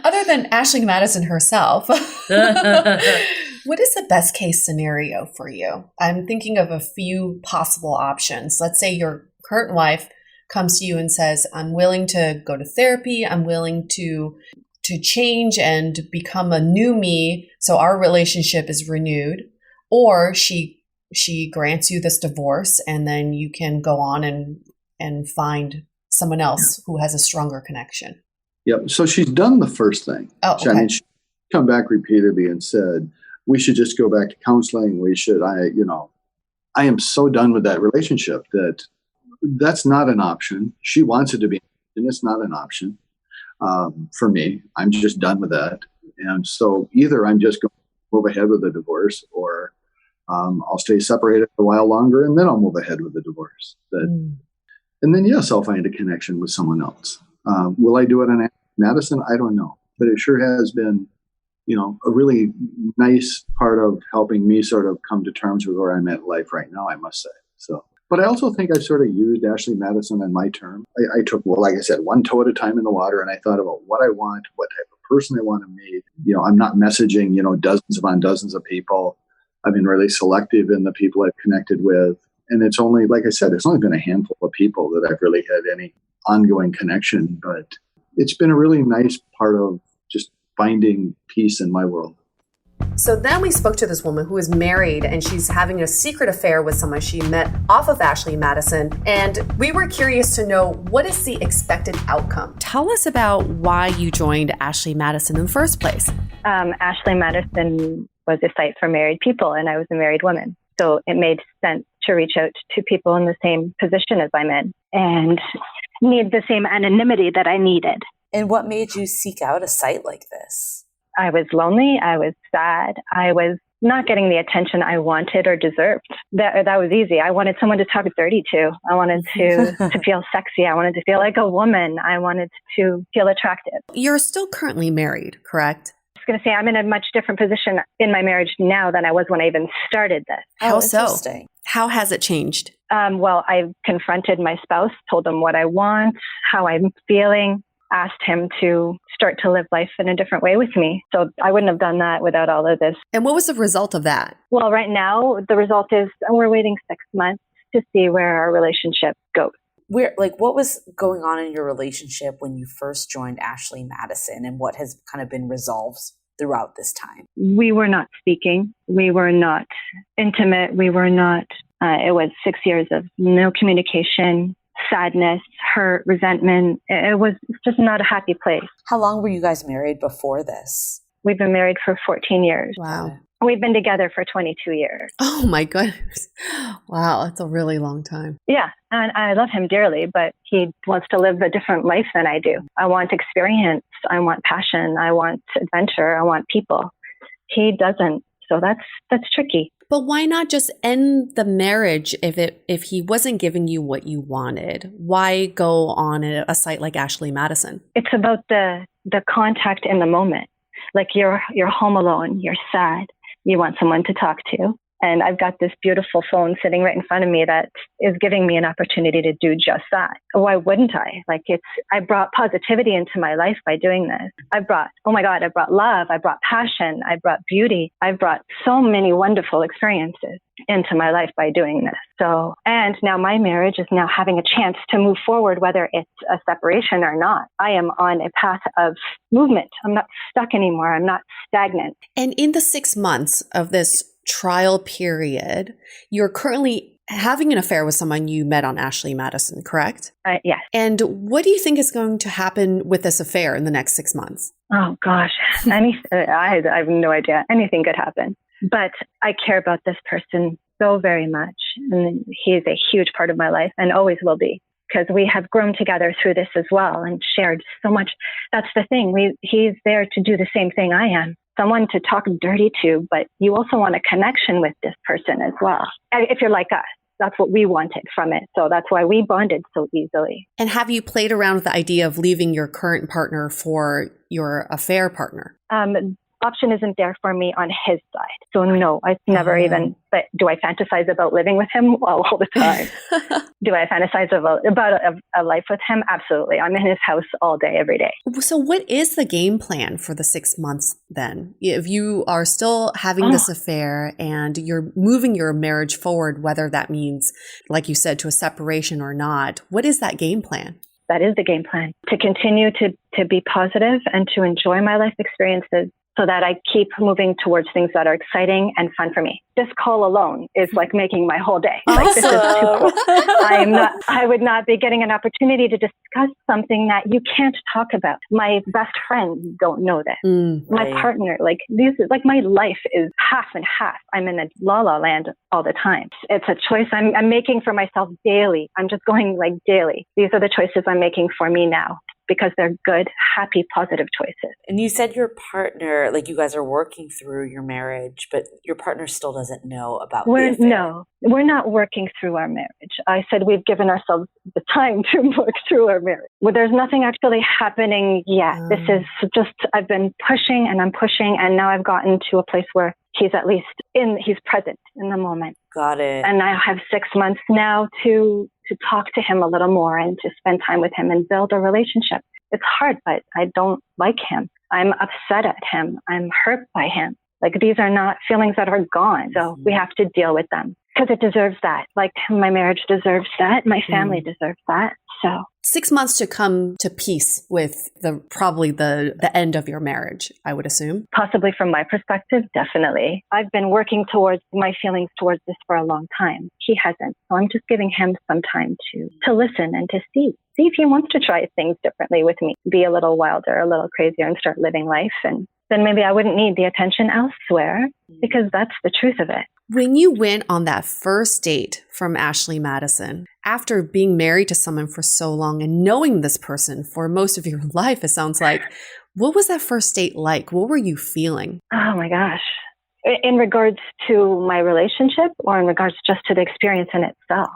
Other than Ashley Madison herself, what is the best case scenario for you? I'm thinking of a few possible options. Let's say your current wife comes to you and says, I'm willing to go to therapy. I'm willing to change and become a new me. So our relationship is renewed. Or she grants you this divorce and then you can go on and find someone else who has a stronger connection.
Yep. So she's done the first thing.
Oh, okay.
I mean, she come back repeatedly and said, we should just go back to counseling. I am so done with that relationship that's not an option. She wants it to be, and it's not an option for me. I'm just done with that. And so either I'm just going to move ahead with the divorce or I'll stay separated for a while longer and then I'll move ahead with the divorce. And then, yes, I'll find a connection with someone else. Will I do it on Madison? I don't know. But it sure has been, a really nice part of helping me sort of come to terms with where I'm at in life right now, I must say. So, but I also think I've sort of used Ashley Madison on my term. I took, like I said, one toe at a time in the water, and I thought about what I want, what type of person I want to meet. I'm not messaging, dozens upon dozens of people. I've been really selective in the people I've connected with. And it's only, like I said, it's only been a handful of people that I've really had any ongoing connection. But it's been a really nice part of just finding peace in my world.
So then we spoke to this woman who is married and she's having a secret affair with someone she met off of Ashley Madison. And we were curious to know, what is the expected outcome? Tell us about why you joined Ashley Madison in the first place.
Ashley Madison was a site for married people, and I was a married woman. So it made sense to reach out to people in the same position as I'm in and need the same anonymity that I needed.
And what made you seek out a site like this?
I was lonely. I was sad. I was not getting the attention I wanted or deserved. That was easy. I wanted someone to talk dirty to. I wanted to feel sexy. I wanted to feel like a woman. I wanted to feel attractive.
You're still currently married, correct?
I was going to say I'm in a much different position in my marriage now than I was when I even started this.
How so?
Interesting.
How has it changed?
Well, I've confronted my spouse, told him what I want, how I'm feeling, asked him to start to live life in a different way with me. So I wouldn't have done that without all of this.
And what was the result of that?
Well, right now, the result is we're waiting 6 months to see where our relationship goes.
What was going on in your relationship when you first joined Ashley Madison, and what has kind of been resolved throughout this time?
We were not speaking. We were not intimate. We were not, it was 6 years of no communication, sadness, hurt, resentment. It was just not a happy place.
How long were you guys married before this?
We've been married for 14 years.
Wow.
We've been together for 22 years.
Oh my goodness. Wow. That's a really long time.
Yeah. And I love him dearly, but he wants to live a different life than I do. I want experience. I want passion. I want adventure. I want people. He doesn't. So that's tricky.
But why not just end the marriage if he wasn't giving you what you wanted? Why go on a site like Ashley Madison?
It's about the contact in the moment. Like you're home alone, you're sad, you want someone to talk to. And I've got this beautiful phone sitting right in front of me that is giving me an opportunity to do just that. Why wouldn't I? I brought positivity into my life by doing this. I brought love. I brought passion. I brought beauty. I brought so many wonderful experiences into my life by doing this. So, and now my marriage is now having a chance to move forward, whether it's a separation or not. I am on a path of movement. I'm not stuck anymore. I'm not stagnant.
And in the 6 months of this trial period, you're currently having an affair with someone you met on Ashley Madison, correct?
Yes.
And what do you think is going to happen with this affair in the next 6 months?
Oh gosh, I have no idea. Anything could happen. But I care about this person so very much. And he's a huge part of my life and always will be, because we have grown together through this as well and shared so much. That's the thing. He's there to do the same thing I am. Someone to talk dirty to, but you also want a connection with this person as well. If you're like us, that's what we wanted from it. So that's why we bonded so easily.
And have you played around with the idea of leaving your current partner for your affair partner?
Option isn't there for me on his side. So no, I've never even, but do I fantasize about living with him? Well, all the time. Do I fantasize about a life with him? Absolutely. I'm in his house all day, every day.
So what is the game plan for the 6 months then? If you are still having this affair and you're moving your marriage forward, whether that means, like you said, to a separation or not, what is that game plan?
That is the game plan. To continue to be positive and to enjoy my life experiences, so that I keep moving towards things that are exciting and fun for me. This call alone is like making my whole day. Like, this is too cool. I would not be getting an opportunity to discuss something that you can't talk about. My best friends don't know this. My partner, my life is half and half. I'm in a la-la land all the time. It's a choice I'm making for myself daily. I'm just going daily. These are the choices I'm making for me now, because they're good, happy, positive choices.
And you said your partner, you guys are working through your marriage, but your partner still doesn't know about the affair.
No, we're not working through our marriage. I said we've given ourselves the time to work through our marriage. Well, there's nothing actually happening yet. This is just, I've been pushing, and now I've gotten to a place where he's at least he's present in the moment.
Got it.
And I have 6 months now to talk to him a little more and to spend time with him and build a relationship. It's hard, but I don't like him. I'm upset at him. I'm hurt by him. These are not feelings that are gone. So we have to deal with them because it deserves that. My marriage deserves that. My family deserves that. So
6 months to come to peace with probably the end of your marriage, I would assume.
Possibly from my perspective, definitely. I've been working towards my feelings towards this for a long time. He hasn't. So I'm just giving him some time to listen and to see if he wants to try things differently with me, be a little wilder, a little crazier, and start living life. And then maybe I wouldn't need the attention elsewhere, because that's the truth of it.
When you went on that first date from Ashley Madison, after being married to someone for so long and knowing this person for most of your life, it sounds like, what was that first date like? What were you feeling?
Oh my gosh. In regards to my relationship or in regards just to the experience in itself?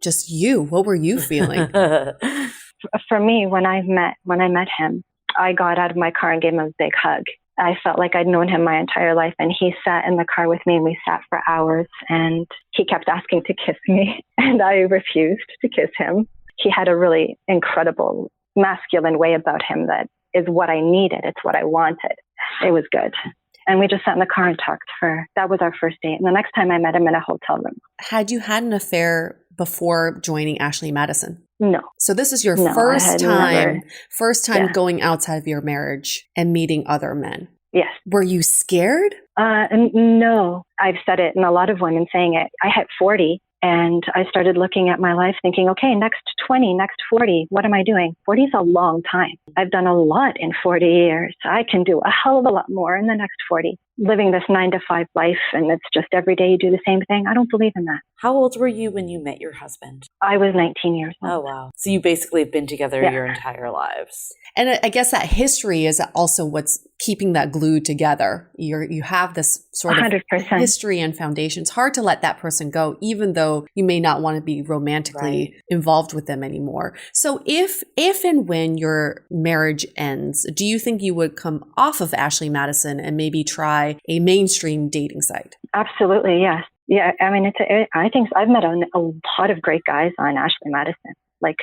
Just you. What were you feeling?
For me, when I met him, I got out of my car and gave him a big hug. I felt like I'd known him my entire life, and he sat in the car with me and we sat for hours, and he kept asking to kiss me and I refused to kiss him. He had a really incredible masculine way about him that is what I needed. It's what I wanted. It was good. And we just sat in the car and talked that was our first date. And the next time I met him in a hotel room. Had
you had an affair before joining Ashley Madison?
No.
So this is your first time going outside of your marriage and meeting other men.
Yes.
Were you scared?
No. I've said it and a lot of women saying it. I hit 40 and I started looking at my life thinking, okay, next 20, next 40, what am I doing? 40 is a long time. I've done a lot in 40 years. I can do a hell of a lot more in the next 40. Living this 9-to-5 life and it's just every day you do the same thing. I don't believe in that.
How old were you when you met your husband?
I was 19 years old.
Oh, wow. So you basically have been together your entire lives.
And I guess that history is also what's keeping that glue together. You have this sort of 100%. History and foundation. It's hard to let that person go, even though you may not want to be romantically involved with them anymore. So if and when your marriage ends, do you think you would come off of Ashley Madison and maybe try a mainstream dating site?
Absolutely, yes. Yeah, I mean, I think I've met a lot of great guys on Ashley Madison. Like,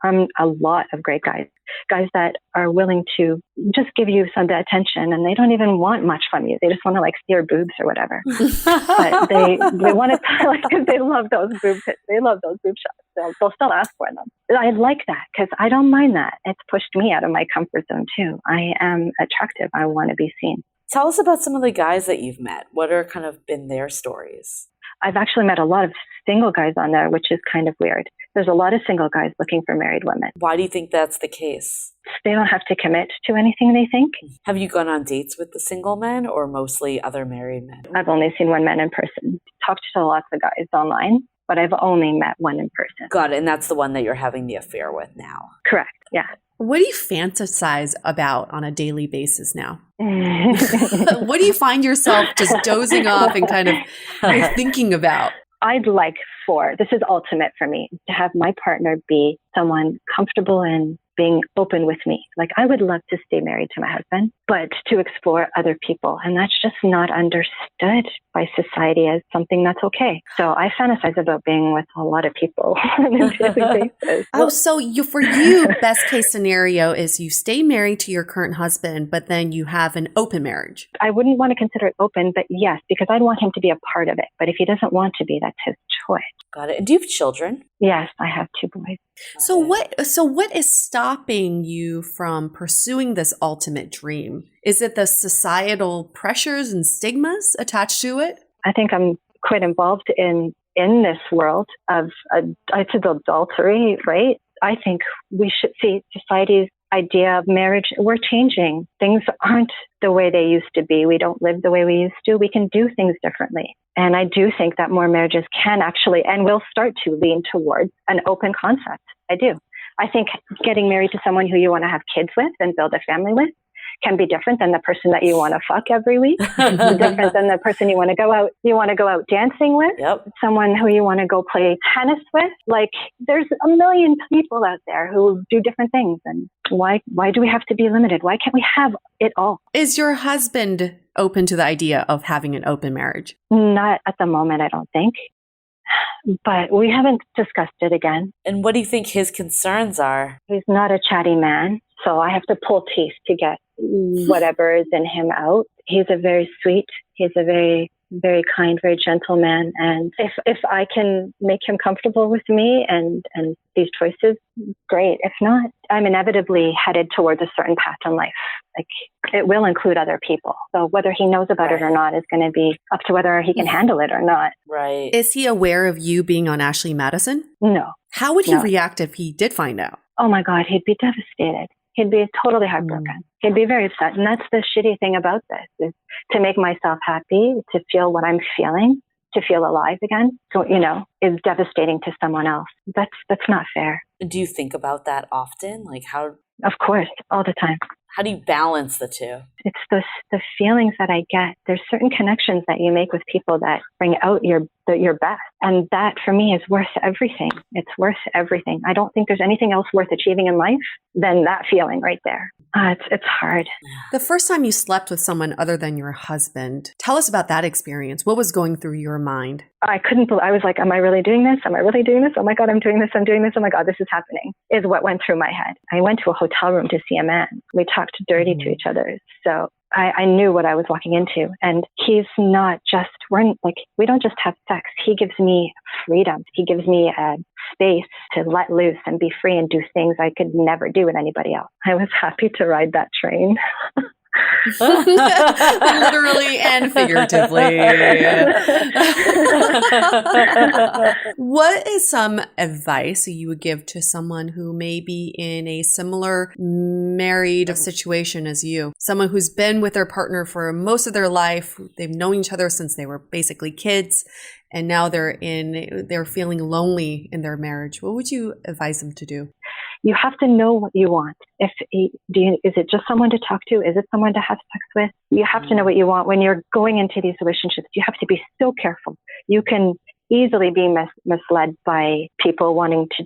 a lot of great guys that are willing to just give you some attention, and they don't even want much from you. They just want to like see your boobs or whatever. But they want to like because they love those boob shots. They'll still ask for them. I like that because I don't mind that. It's pushed me out of my comfort zone too. I am attractive. I want to be seen.
Tell us about some of the guys that you've met. What are kind of been their stories?
I've actually met a lot of single guys on there, which is kind of weird. There's a lot of single guys looking for married women.
Why do you think that's the case?
They don't have to commit to anything they think.
Have you gone on dates with the single men or mostly other married men?
I've only seen one man in person. Talked to lots of guys online, but I've only met one in person.
Got it. And that's the one that you're having the affair with now.
Correct. Yeah.
What do you fantasize about on a daily basis now? What do you find yourself just dozing off and kind of thinking about?
I'd like this is ultimate for me, to have my partner be someone comfortable in being open with me. Like, I would love to stay married to my husband, but to explore other people. And that's just not understood by society as something that's okay. So I fantasize about being with a lot of people on a daily basis.
Oh, so for you, best case scenario is you stay married to your current husband, but then you have an open marriage.
I wouldn't want to consider it open, but yes, because I'd want him to be a part of it. But if he doesn't want to be, that's his choice.
Got it. And do you have children?
Yes, I have 2 boys.
So what is stopping you from pursuing this ultimate dream? Is it the societal pressures and stigmas attached to it?
I think I'm quite involved in this world of adultery, right? I think we should see society's idea of marriage. We're changing. Things aren't the way they used to be. We don't live the way we used to. We can do things differently. And I do think that more marriages can actually and will start to lean towards an open concept. I do. I think getting married to someone who you want to have kids with and build a family with can be different than the person that you want to fuck every week. Different than the person you want to go out dancing with.
Yep.
Someone who you want to go play tennis with. Like, there's a million people out there who do different things. And why do we have to be limited? Why can't we have it all?
Is your husband open to the idea of having an open marriage?
Not at the moment, I don't think. But we haven't discussed it again.
And what do you think his concerns are?
He's not a chatty man, so I have to pull teeth to get whatever is in him out. He's a very sweet, he's a very, very kind, very gentle man. And if I can make him comfortable with me and these choices, great. If not, I'm inevitably headed towards a certain path in life. Like, it will include other people. So whether he knows about it or not is going to be up to whether he can handle it or not.
Right.
Is he aware of you being on Ashley Madison?
No.
How would he react if he did find out?
Oh my God, he'd be devastated. He'd be totally heartbroken. He'd be very upset. And that's the shitty thing about this, is to make myself happy, to feel what I'm feeling. to feel alive again, so, is devastating to someone else. That's not fair.
Do you think about that often? Like
Of course, all the time.
how do you balance the two?
It's the feelings that I get. There's certain connections that you make with people that bring out your best. And that for me is worth everything. It's worth everything. I don't think there's anything else worth achieving in life than that feeling right there. It's hard.
The first time you slept with someone other than your husband, tell us about that experience. What was going through your mind?
I couldn't believe, I was like, am I really doing this? Am I really doing this? Oh my God, I'm doing this. I'm doing this. Oh my God, this is happening, is what went through my head. I went to a hotel room to see a man. We talked dirty to each other. So I knew what I was walking into. And he's not just, we don't just have sex. He gives me freedom. He gives me a space to let loose and be free and do things I could never do with anybody else. I was happy to ride that train.
Literally and figuratively. What is some advice you would give to someone who may be in a similar married situation as you? Someone who's been with their partner for most of their life. They've known each other since they were basically kids, and now they're feeling lonely in their marriage. What would you advise them to do?
You have to know what you want. Is it just someone to talk to? Is it someone to have sex with? You have to know what you want when you're going into these relationships. You have to be so careful. You can easily be misled by people wanting to,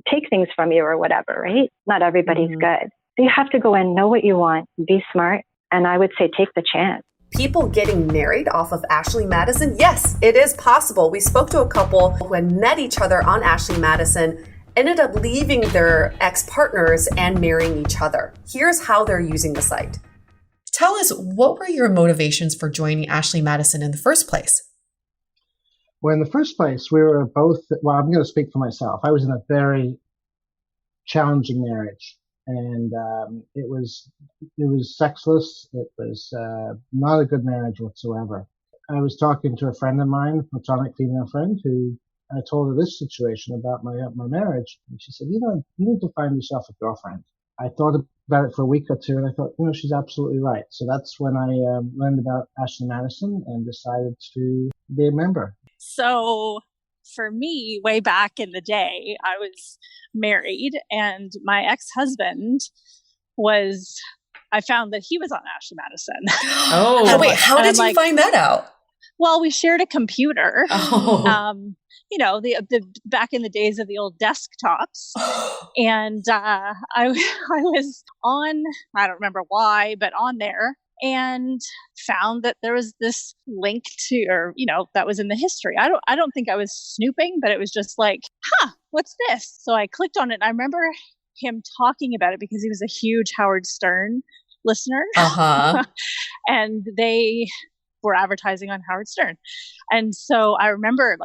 take things from you or whatever, right? Not everybody's good. So you have to go in, know what you want, be smart, and I would say take the chance.
People getting married off of Ashley Madison? Yes, it is possible. We spoke to a couple who had met each other on Ashley Madison, ended up leaving their ex-partners and marrying each other. Here's how they're using the site. Tell us, what were your motivations for joining Ashley Madison in the first place?
Well, in the first place, we were both, well, I'm going to speak for myself. I was in a very challenging marriage, and it was sexless. It was not a good marriage whatsoever. I was talking to a friend of mine, a platonic female friend, who I told her this situation about my marriage, and she said, you need to find yourself a girlfriend. I thought about it for a week or two, and I thought, she's absolutely right. So that's when I learned about Ashley Madison and decided to be a member.
So for me, way back in the day, I was married, and my ex-husband I found that he was on Ashley Madison.
Oh, wait, how did you find that out?
Well, we shared a computer.
Oh.
The back in the days of the old desktops, and I was on, I don't remember why, but on there, and found that there was this link to, that was in the history. I don't think I was snooping, but it was just like, what's this? So I clicked on it. And I remember him talking about it because he was a huge Howard Stern listener, and they were advertising on Howard Stern. And so I remember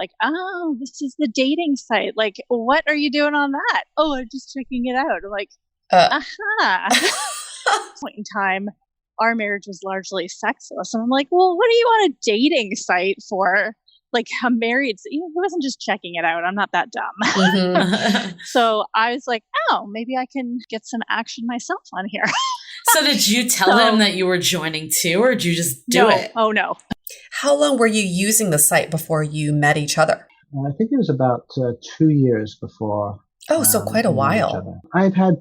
this is the dating site. Like, what are you doing on that? Oh, I'm just checking it out. I'm like, At this point in time, our marriage was largely sexless. And I'm like, well, what do you want a dating site for? Like, I'm married. So, he wasn't just checking it out. I'm not that dumb. So I was like, maybe I can get some action myself on here.
So did you tell him that you were joining too, or did you just do it?
Oh, no.
How long were you using the site before you met each other?
I think it was about 2 years before.
Oh, so quite a while.
I've had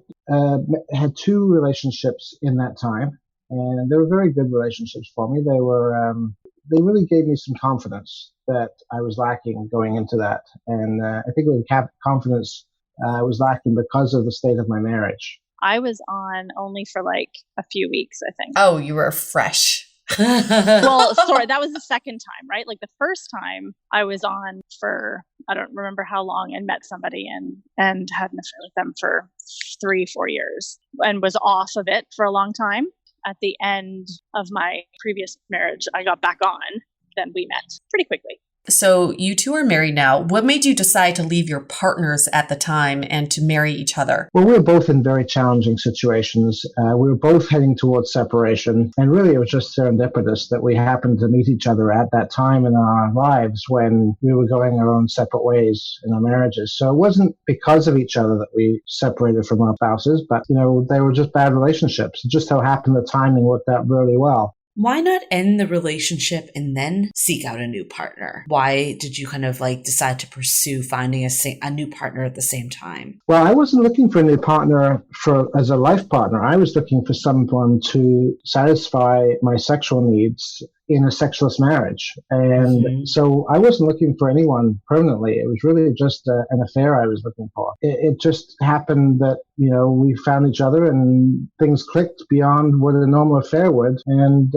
two relationships in that time, and they were very good relationships for me. They really gave me some confidence that I was lacking going into that, and I think it was confidence I was lacking because of the state of my marriage.
I was on only for like a few weeks, I think.
Oh, you were fresh.
Well, sorry, that was the second time, right? Like the first time I was on for, I don't remember how long, and met somebody and had an affair with them for 3-4 years and was off of it for a long time. At the end of my previous marriage, I got back on. Then we met pretty quickly.
So you two are married now. What made you decide to leave your partners at the time and to marry each other?
Well, we were both in very challenging situations. We were both heading towards separation. And really, it was just serendipitous that we happened to meet each other at that time in our lives when we were going our own separate ways in our marriages. So it wasn't because of each other that we separated from our spouses, but, they were just bad relationships. It just so happened the timing worked out really well.
Why not end the relationship and then seek out a new partner? Why did you kind of like decide to pursue finding a new partner at the same time?
Well, I wasn't looking for a new partner as a life partner. I was looking for someone to satisfy my sexual needs in a sexless marriage. And so I wasn't looking for anyone permanently. It was really just an affair I was looking for. It just happened that, we found each other and things clicked beyond what a normal affair would. And,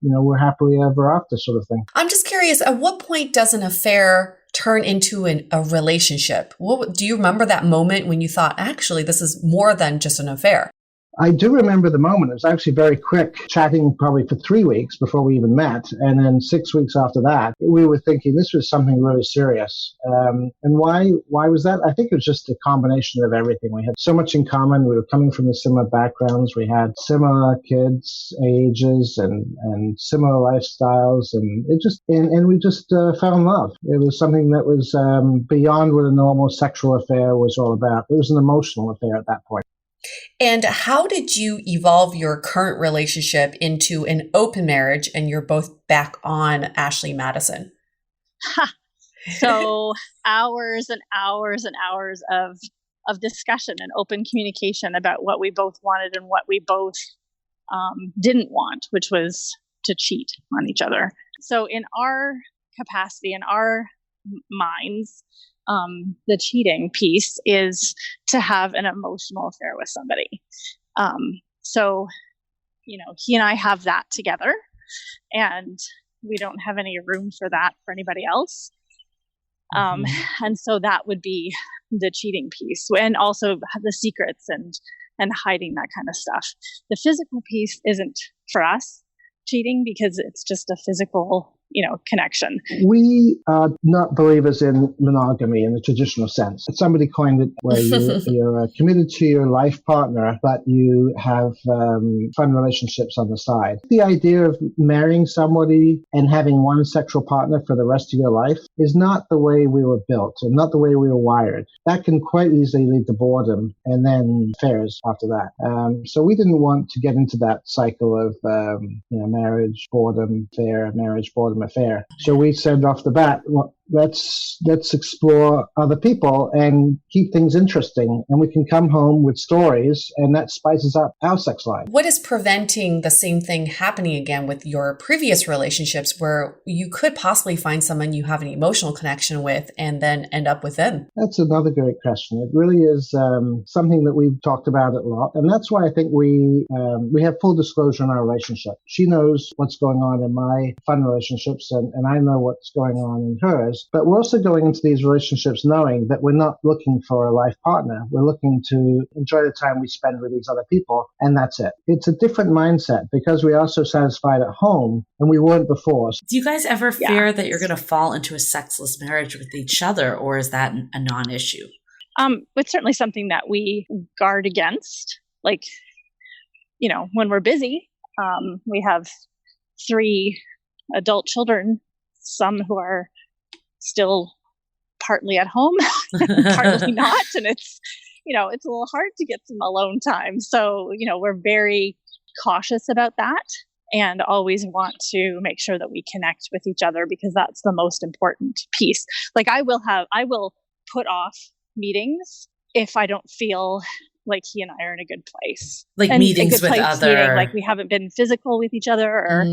we're happily ever after sort of thing.
I'm just curious, at what point does an affair turn into a relationship? Do you remember that moment when you thought, actually, this is more than just an affair?
I do remember the moment. It was actually very quick, chatting probably for 3 weeks before we even met. And then 6 weeks after that, we were thinking this was something really serious. And why was that? I think it was just a combination of everything. We had so much in common. We were coming from the similar backgrounds. We had similar kids, ages, and similar lifestyles. And we just fell in love. It was something that was beyond what a normal sexual affair was all about. It was an emotional affair at that point.
And how did you evolve your current relationship into an open marriage and you're both back on Ashley Madison?
So hours and hours and hours of discussion and open communication about what we both wanted and what we both didn't want, which was to cheat on each other. So in our capacity, in our minds, the cheating piece is to have an emotional affair with somebody. So, he and I have that together, and we don't have any room for that for anybody else. And so that would be the cheating piece, and also the secrets and hiding that kind of stuff. The physical piece isn't for us cheating because it's just a physical connection.
We are not believers in monogamy in the traditional sense. Somebody coined it where you're committed to your life partner, but you have fun relationships on the side. The idea of marrying somebody and having one sexual partner for the rest of your life is not the way we were built and not the way we were wired. That can quite easily lead to boredom and then affairs after that. So we didn't want to get into that cycle of marriage, boredom, affair, marriage, boredom, affair. So we said off the bat, well, let's explore other people and keep things interesting. And we can come home with stories, and that spices up our sex life.
What is preventing the same thing happening again with your previous relationships where you could possibly find someone you have an emotional connection with and then end up with them?
That's another great question. It really is something that we've talked about a lot. And that's why I think we have full disclosure in our relationship. She knows what's going on in my fun relationships, and I know what's going on in hers. But we're also going into these relationships knowing that we're not looking for a life partner. We're looking to enjoy the time we spend with these other people, and that's it. It's a different mindset because we are so satisfied at home, and we weren't before.
Do you guys ever fear that you're going to fall into a sexless marriage with each other, or is that a non-issue?
It's certainly something that we guard against. Like, when we're busy, we have 3 adult children, some who are still partly at home, partly not. And it's a little hard to get some alone time. So, we're very cautious about that and always want to make sure that we connect with each other because that's the most important piece. Like I will put off meetings if I don't feel like he and I are in a good place.
Like and meetings with other.
Meaning, like we haven't been physical with each other or,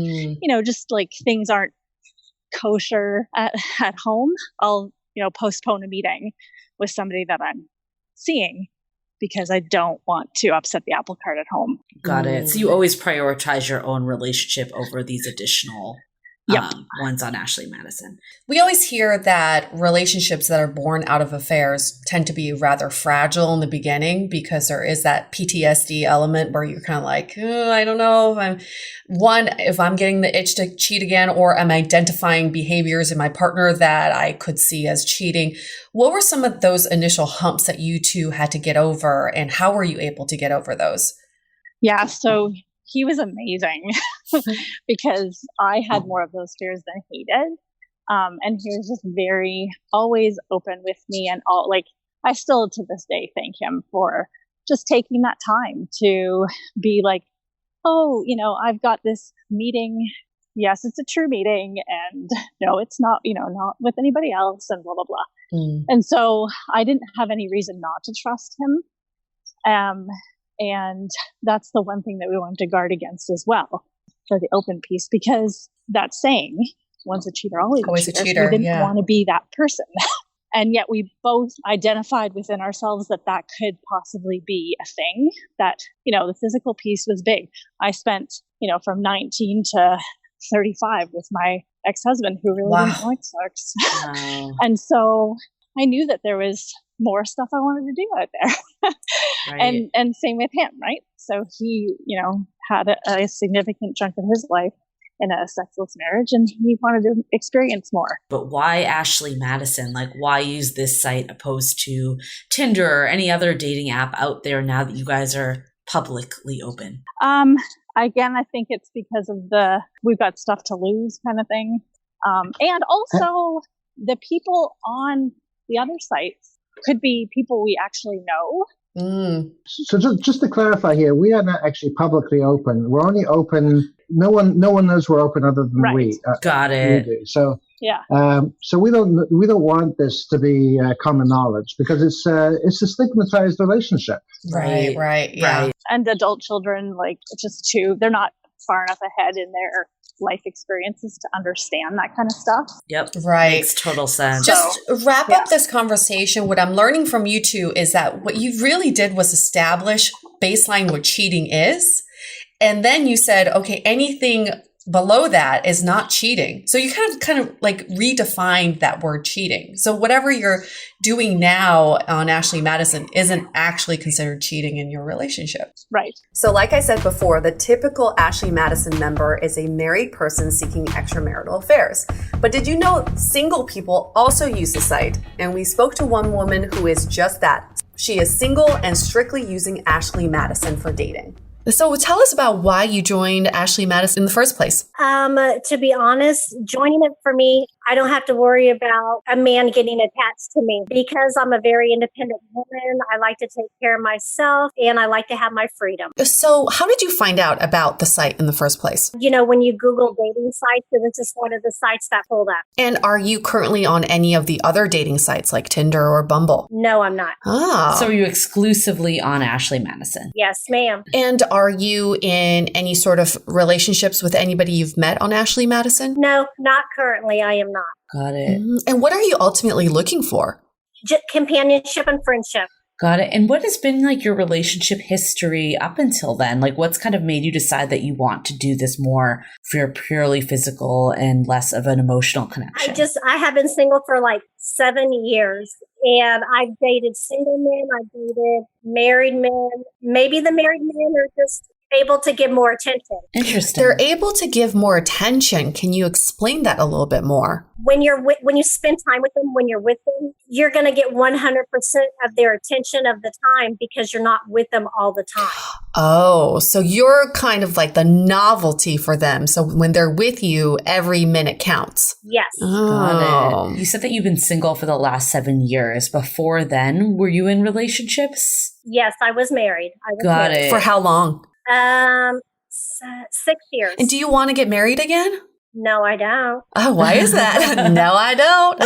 just like things aren't kosher at home. I'll, postpone a meeting with somebody that I'm seeing because I don't want to upset the apple cart at home.
Got it. So you always prioritize your own relationship over these additional ones on Ashley Madison.
We always hear that relationships that are born out of affairs tend to be rather fragile in the beginning because there is that PTSD element where you're kind of like, I don't know if I'm getting the itch to cheat again, or I'm identifying behaviors in my partner that I could see as cheating. What were some of those initial humps that you two had to get over, and how were you able to get over those?
Yeah, so he was amazing because I had more of those fears than he did. And he was just very always open with me, and I still to this day thank him for just taking that time to be like, oh, I've got this meeting. Yes, it's a true meeting. And no, it's not, not with anybody else and blah, blah, blah. And so I didn't have any reason not to trust him. And that's the one thing that we wanted to guard against as well for the open piece, because that saying, once a cheater, always a cheater. We didn't want to be that person. And yet we both identified within ourselves that could possibly be a thing, that, the physical piece was big. I spent, from 19 to 35 with my ex-husband who really didn't like sex. Wow. And so I knew that there was more stuff I wanted to do out there. Right. And same with him, right? So he, had a significant chunk of his life in a sexless marriage, and he wanted to experience more.
But why Ashley Madison? Like, why use this site opposed to Tinder or any other dating app out there now that you guys are publicly open?
Again, I think it's because of we've got stuff to lose kind of thing. And also the people on the other sites could be people we actually know.
So just to clarify here, we are not actually publicly open. We're only open. No one knows we're open other than we.
Got it.
We do. So
yeah.
So we don't want this to be common knowledge, because it's a stigmatized relationship.
Right. Yeah.
And adult children, they're not far enough ahead in their life experiences to understand that kind of stuff.
Yep.
Right.
Makes total sense.
Just wrap up this conversation. What I'm learning from you two is that what you really did was establish baseline what cheating is. And then you said, okay, anything below that is not cheating. So you kind of like redefined that word cheating. So whatever you're doing now on Ashley Madison isn't actually considered cheating in your relationship.
Right.
So like I said before, the typical Ashley Madison member is a married person seeking extramarital affairs. But did you know single people also use the site? And we spoke to one woman who is just that. She is single and strictly using Ashley Madison for dating. So tell us about why you joined Ashley Madison in the first place.
To be honest, joining it for me, I don't have to worry about a man getting attached to me, because I'm a very independent woman. I like to take care of myself, and I like to have my freedom.
So how did you find out about the site in the first place?
When you Google dating sites, it was just one of the sites that pulled up.
And are you currently on any of the other dating sites like Tinder or Bumble?
No, I'm not.
Ah.
So are you exclusively on Ashley Madison?
Yes, ma'am.
And are you in any sort of relationships with anybody you've met on Ashley Madison?
No, not currently. I am not.
Got it.
And what are you ultimately looking for?
Companionship and friendship.
Got it. And what has been your relationship history up until then? What's kind of made you decide that you want to do this more for purely physical and less of an emotional connection?
I have been single for 7 years, and I've dated single men. I've dated married men. Maybe the married men are just able to give more attention.
Interesting.
They're able to give more attention. Can you explain that a little bit more?
When you spend time with them, when you're with them, you're going to get 100% of their attention of the time, because you're not with them all the time.
Oh, so you're kind of like the novelty for them. So when they're with you, every minute counts.
Yes.
Got it. You said that you've been single for the last 7 years. Before then, were you in relationships?
Yes, I was married.
Got it. For how long?
6 years.
And do you want to get married again?
No, I don't.
Oh, why is that? No, I don't.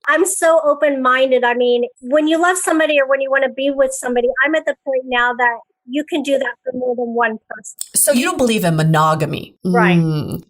I'm so open-minded. I mean, when you love somebody or when you want to be with somebody, I'm at the point now that you can do that for more than one person.
So you don't believe in monogamy?
Right.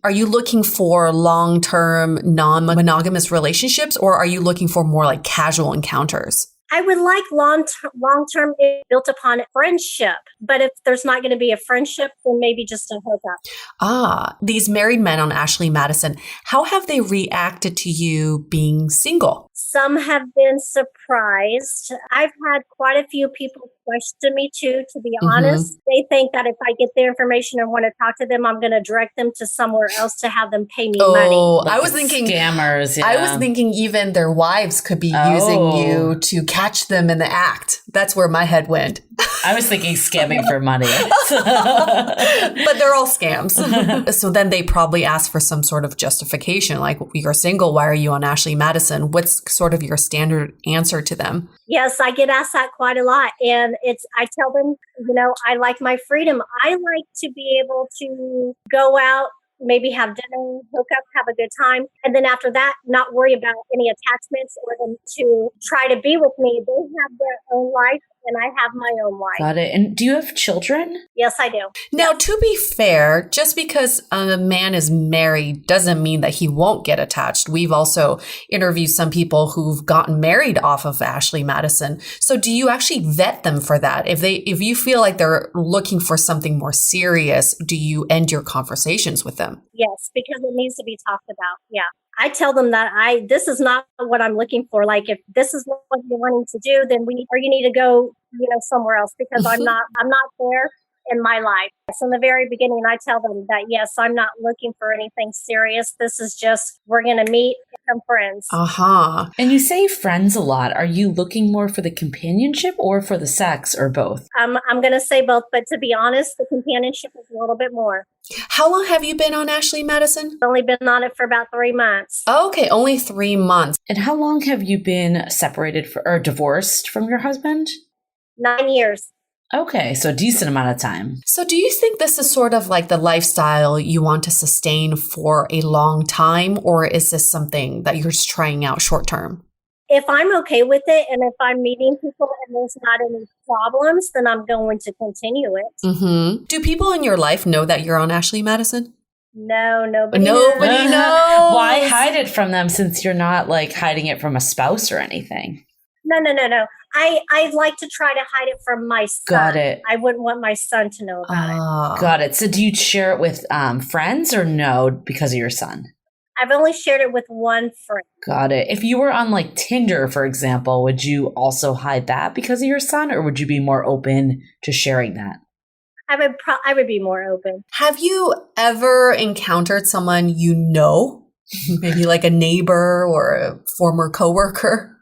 Are you looking for long-term, non-monogamous relationships, or are you looking for more casual encounters?
I would like long-term built upon friendship. But if there's not going to be a friendship, then maybe just a hookup.
These married men on Ashley Madison, how have they reacted to you being single?
Some have been surprised. I've had quite a few people question me too, to be honest. They think that if I get their information and want to talk to them, I'm going to direct them to somewhere else to have them pay me money.
I was thinking
scammers. Yeah.
I was thinking even their wives could be using you to catch them in the act. That's where my head went.
I was thinking scamming for money.
But they're all scams. So then they probably ask for some sort of justification, like, you're single, why are you on Ashley Madison? What's sort of your standard answer to them?
Yes, I get asked that quite a lot. And I tell them, I like my freedom. I like to be able to go out, maybe have dinner, hook up, have a good time. And then after that, not worry about any attachments or them to try to be with me. They have their own life and I have my own life.
Got it. And do you have children?
Yes, I do.
Now, to be fair, just because a man is married doesn't mean that he won't get attached. We've also interviewed some people who've gotten married off of Ashley Madison. So do you actually vet them for that? If you feel like they're looking for something more serious, do you end your conversations with them?
Yes, because it needs to be talked about. Yeah. I tell them that this is not what I'm looking for. Like, if this is what you're wanting to do, then you need to go, somewhere else, because I'm not there in my life. So in the very beginning, I tell them that, yes, I'm not looking for anything serious. This is just, we're going to meet and become friends.
Uh-huh.
And you say friends a lot. Are you looking more for the companionship or for the sex, or both?
I'm going to say both, but to be honest, the companionship is a little bit more.
How long have you been on Ashley Madison?
I've only been on it for about 3 months.
Okay, only 3 months.
And how long have you been separated or divorced from your husband?
9 years.
Okay, so a decent amount of time.
So do you think this is sort of like the lifestyle you want to sustain for a long time, or is this something that you're just trying out short term?
If I'm okay with it and if I'm meeting people and there's not any problems, then I'm going to continue it.
Mm-hmm. Do people in your life know that you're on Ashley Madison?
No, nobody
knows.
Why hide it from them, since you're not like hiding it from a spouse or anything?
No. I like to try to hide it from my son.
Got it.
I wouldn't want my son to know about it.
Got it. So do you share it with friends or no, because of your son?
I've only shared it with one friend.
Got it. If you were on like Tinder, for example, would you also hide that because of your son, or would you be more open to sharing that?
I would be more open.
Have you ever encountered someone maybe like a neighbor or a former coworker?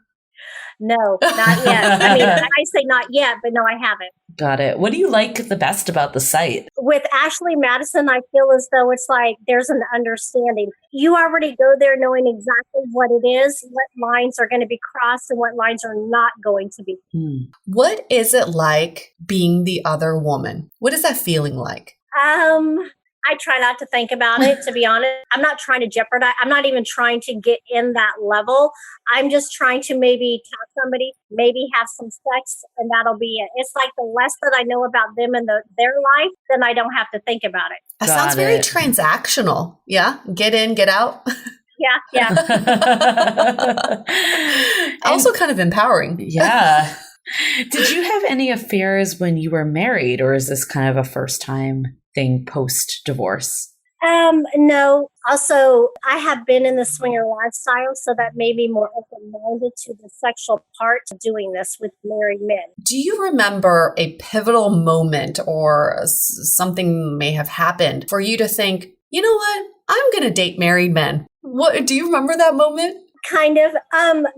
No, not yet. I mean, I say not yet, but no, I haven't.
Got it. What do you like the best about the site?
With Ashley Madison, I feel as though it's like there's an understanding. You already go there knowing exactly what it is, what lines are going to be crossed and what lines are not going to be.
What is it like being the other woman? What is that feeling like?
I try not to think about it, to be honest. I'm not trying to jeopardize. I'm not even trying to get in that level. I'm just trying to maybe talk to somebody, maybe have some sex, and that'll be it. It's like the less that I know about them and their life, then I don't have to think about it.
That sounds very transactional. Yeah? Get in, get out.
Yeah.
Also kind of empowering.
Yeah. Did you have any affairs when you were married, or is this kind of a first time thing post-divorce?
No. Also, I have been in the swinger lifestyle, so that made me more open-minded to the sexual part of doing this with married men.
Do you remember a pivotal moment or something may have happened for you to think, you know what, I'm going to date married men? What do you remember that moment?
Kind of.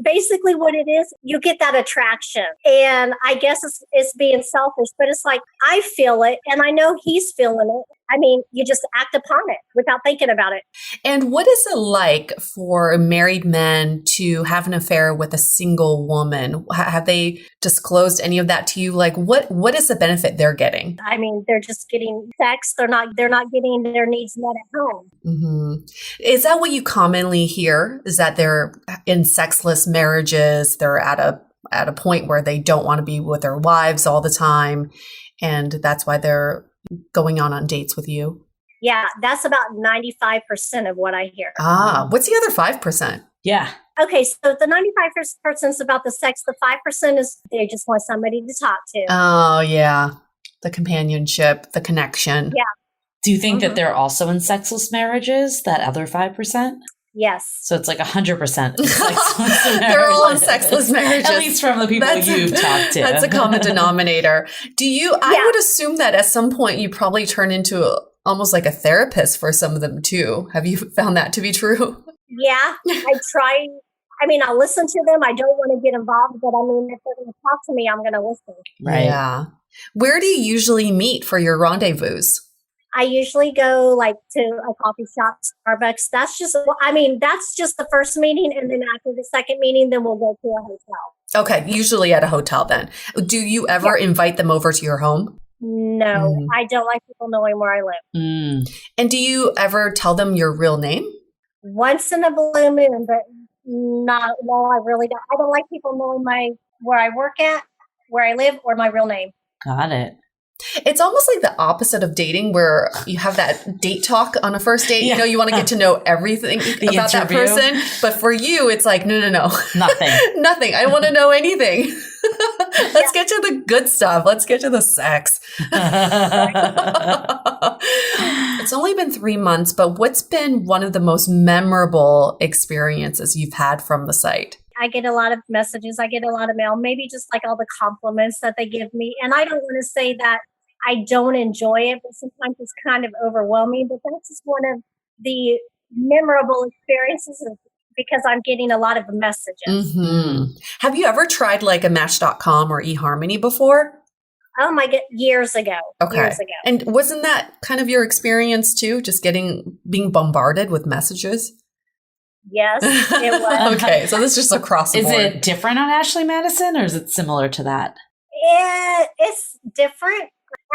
Basically what it is, you get that attraction. And I guess it's being selfish, but it's like, I feel it and I know he's feeling it. I mean, you just act upon it without thinking about it.
And what is it like for married men to have an affair with a single woman? Have they disclosed any of that to you? Like, what is the benefit they're getting?
I mean, they're just getting sex. They're not getting their needs met at home.
Mm-hmm. Is that what you commonly hear? Is that they're in sexless marriages? They're at a point where they don't want to be with their wives all the time, and that's why they're going on dates with you?
Yeah, that's about 95% of what I hear.
What's the other 5%?
Yeah.
Okay, so the 95% is about the sex. The 5% is they just want somebody to talk to.
Oh, yeah. The companionship, the connection.
Yeah.
Do you think that they're also in sexless marriages, that other 5%?
Yes.
So it's like 100%.
They're all in sexless marriages.
At least from the people you've talked to.
That's a common denominator. I would assume that at some point you probably turn into almost like a therapist for some of them too. Have you found that to be true?
Yeah, I try. I mean, I'll listen to them. I don't want to get involved, but I mean, if they're going to talk to me, I'm going to listen.
Right.
Yeah. Where do you usually meet for your rendezvous?
I usually go like to a coffee shop, Starbucks. That's just the first meeting. And then after the second meeting, then we'll go to a hotel.
Okay, usually at a hotel then. Do you ever invite them over to your home?
No, I don't like people knowing where I live.
And do you ever tell them your real name?
Once in a blue moon, but not, no, I really don't. I don't like people knowing where I work at, where I live, or my real name.
Got it.
It's almost like the opposite of dating where you have that date talk on a first date. You know, you want to get to know everything about that person. But for you, it's like, no.
Nothing.
Nothing. I don't want to know anything. Let's get to the good stuff. Let's get to the sex. It's only been 3 months, but what's been one of the most memorable experiences you've had from the site?
I get a lot of messages. I get a lot of mail, maybe just like all the compliments that they give me. And I don't want to say that I don't enjoy it, but sometimes it's kind of overwhelming. But that's just one of the memorable experiences because I'm getting a lot of messages.
Have you ever tried like a Match.com or eHarmony before?
Oh my God, years ago.
Okay.
Years ago.
And wasn't that kind of your experience too? Just being bombarded with messages?
Yes, it was.
Okay, so this is just across the board.
Is it different on Ashley Madison or is it similar to that?
It's different.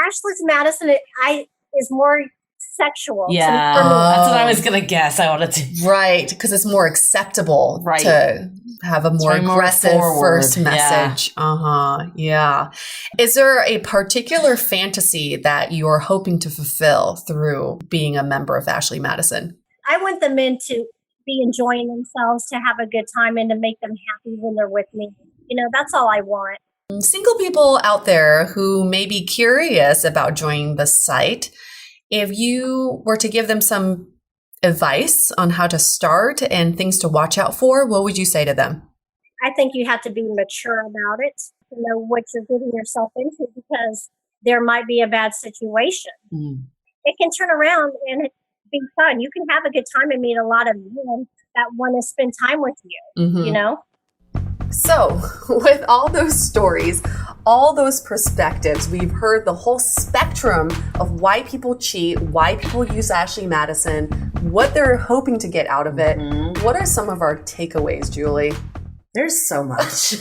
Ashley Madison is more sexual.
Yeah, that's what I was going to guess. I wanted to.
Right, because it's more acceptable to have a more aggressive first message. Yeah. Is there a particular fantasy that you're hoping to fulfill through being a member of Ashley Madison?
I want the men to be enjoying themselves, to have a good time, and to make them happy when they're with me. You know, that's all I want.
Single people out there who may be curious about joining the site, if you were to give them some advice on how to start and things to watch out for, what would you say to them?
I think you have to be mature about it, to know what you're getting yourself into, because there might be a bad situation. It can turn around and be fun. You can have a good time and meet a lot of men that want to spend time with you, you know?
So with all those stories, all those perspectives, we've heard the whole spectrum of why people cheat, why people use Ashley Madison, what they're hoping to get out of it. What are some of our takeaways, Julie?
There's so much.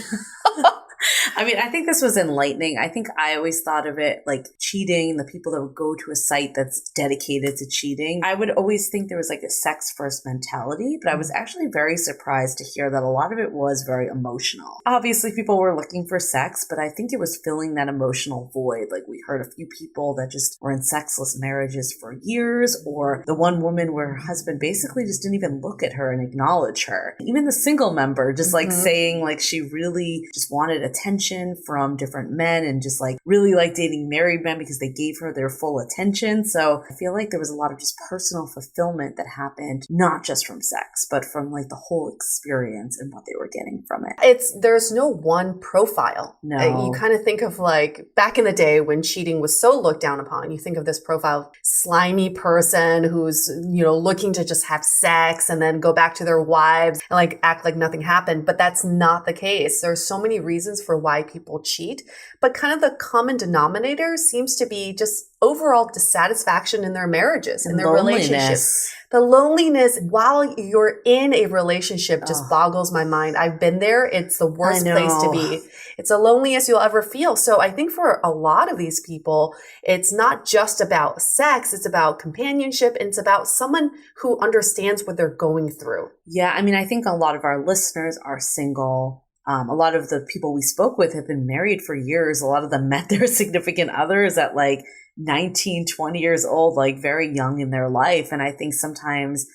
I mean, I think this was enlightening. I think I always thought of it like cheating, the people that would go to a site that's dedicated to cheating. I would always think there was like a sex first mentality, but I was actually very surprised to hear that a lot of it was very emotional. Obviously, people were looking for sex, but I think it was filling that emotional void. Like we heard a few people that just were in sexless marriages for years, or the one woman where her husband basically just didn't even look at her and acknowledge her. Even the single member just like saying like she really just wanted attention from different men and just like really like dating married men because they gave her their full attention. So I feel like there was a lot of just personal fulfillment that happened, not just from sex, but from like the whole experience and what they were getting from it.
There's no one profile.
No.
You kind of think of like back in the day when cheating was so looked down upon, you think of this profile, slimy person who's, looking to just have sex and then go back to their wives and like act like nothing happened. But that's not the case. There's so many reasons for why people cheat, but kind of the common denominator seems to be just overall dissatisfaction in their marriages, in their relationships. The loneliness while you're in a relationship just boggles my mind. I've been there. It's the worst place to be. It's the loneliest you'll ever feel. So I think for a lot of these people, it's not just about sex. It's about companionship. And it's about someone who understands what they're going through.
Yeah. I mean, I think a lot of our listeners are single. A lot of the people we spoke with have been married for years. A lot of them met their significant others at like 19, 20 years old, like very young in their life. And I think sometimes,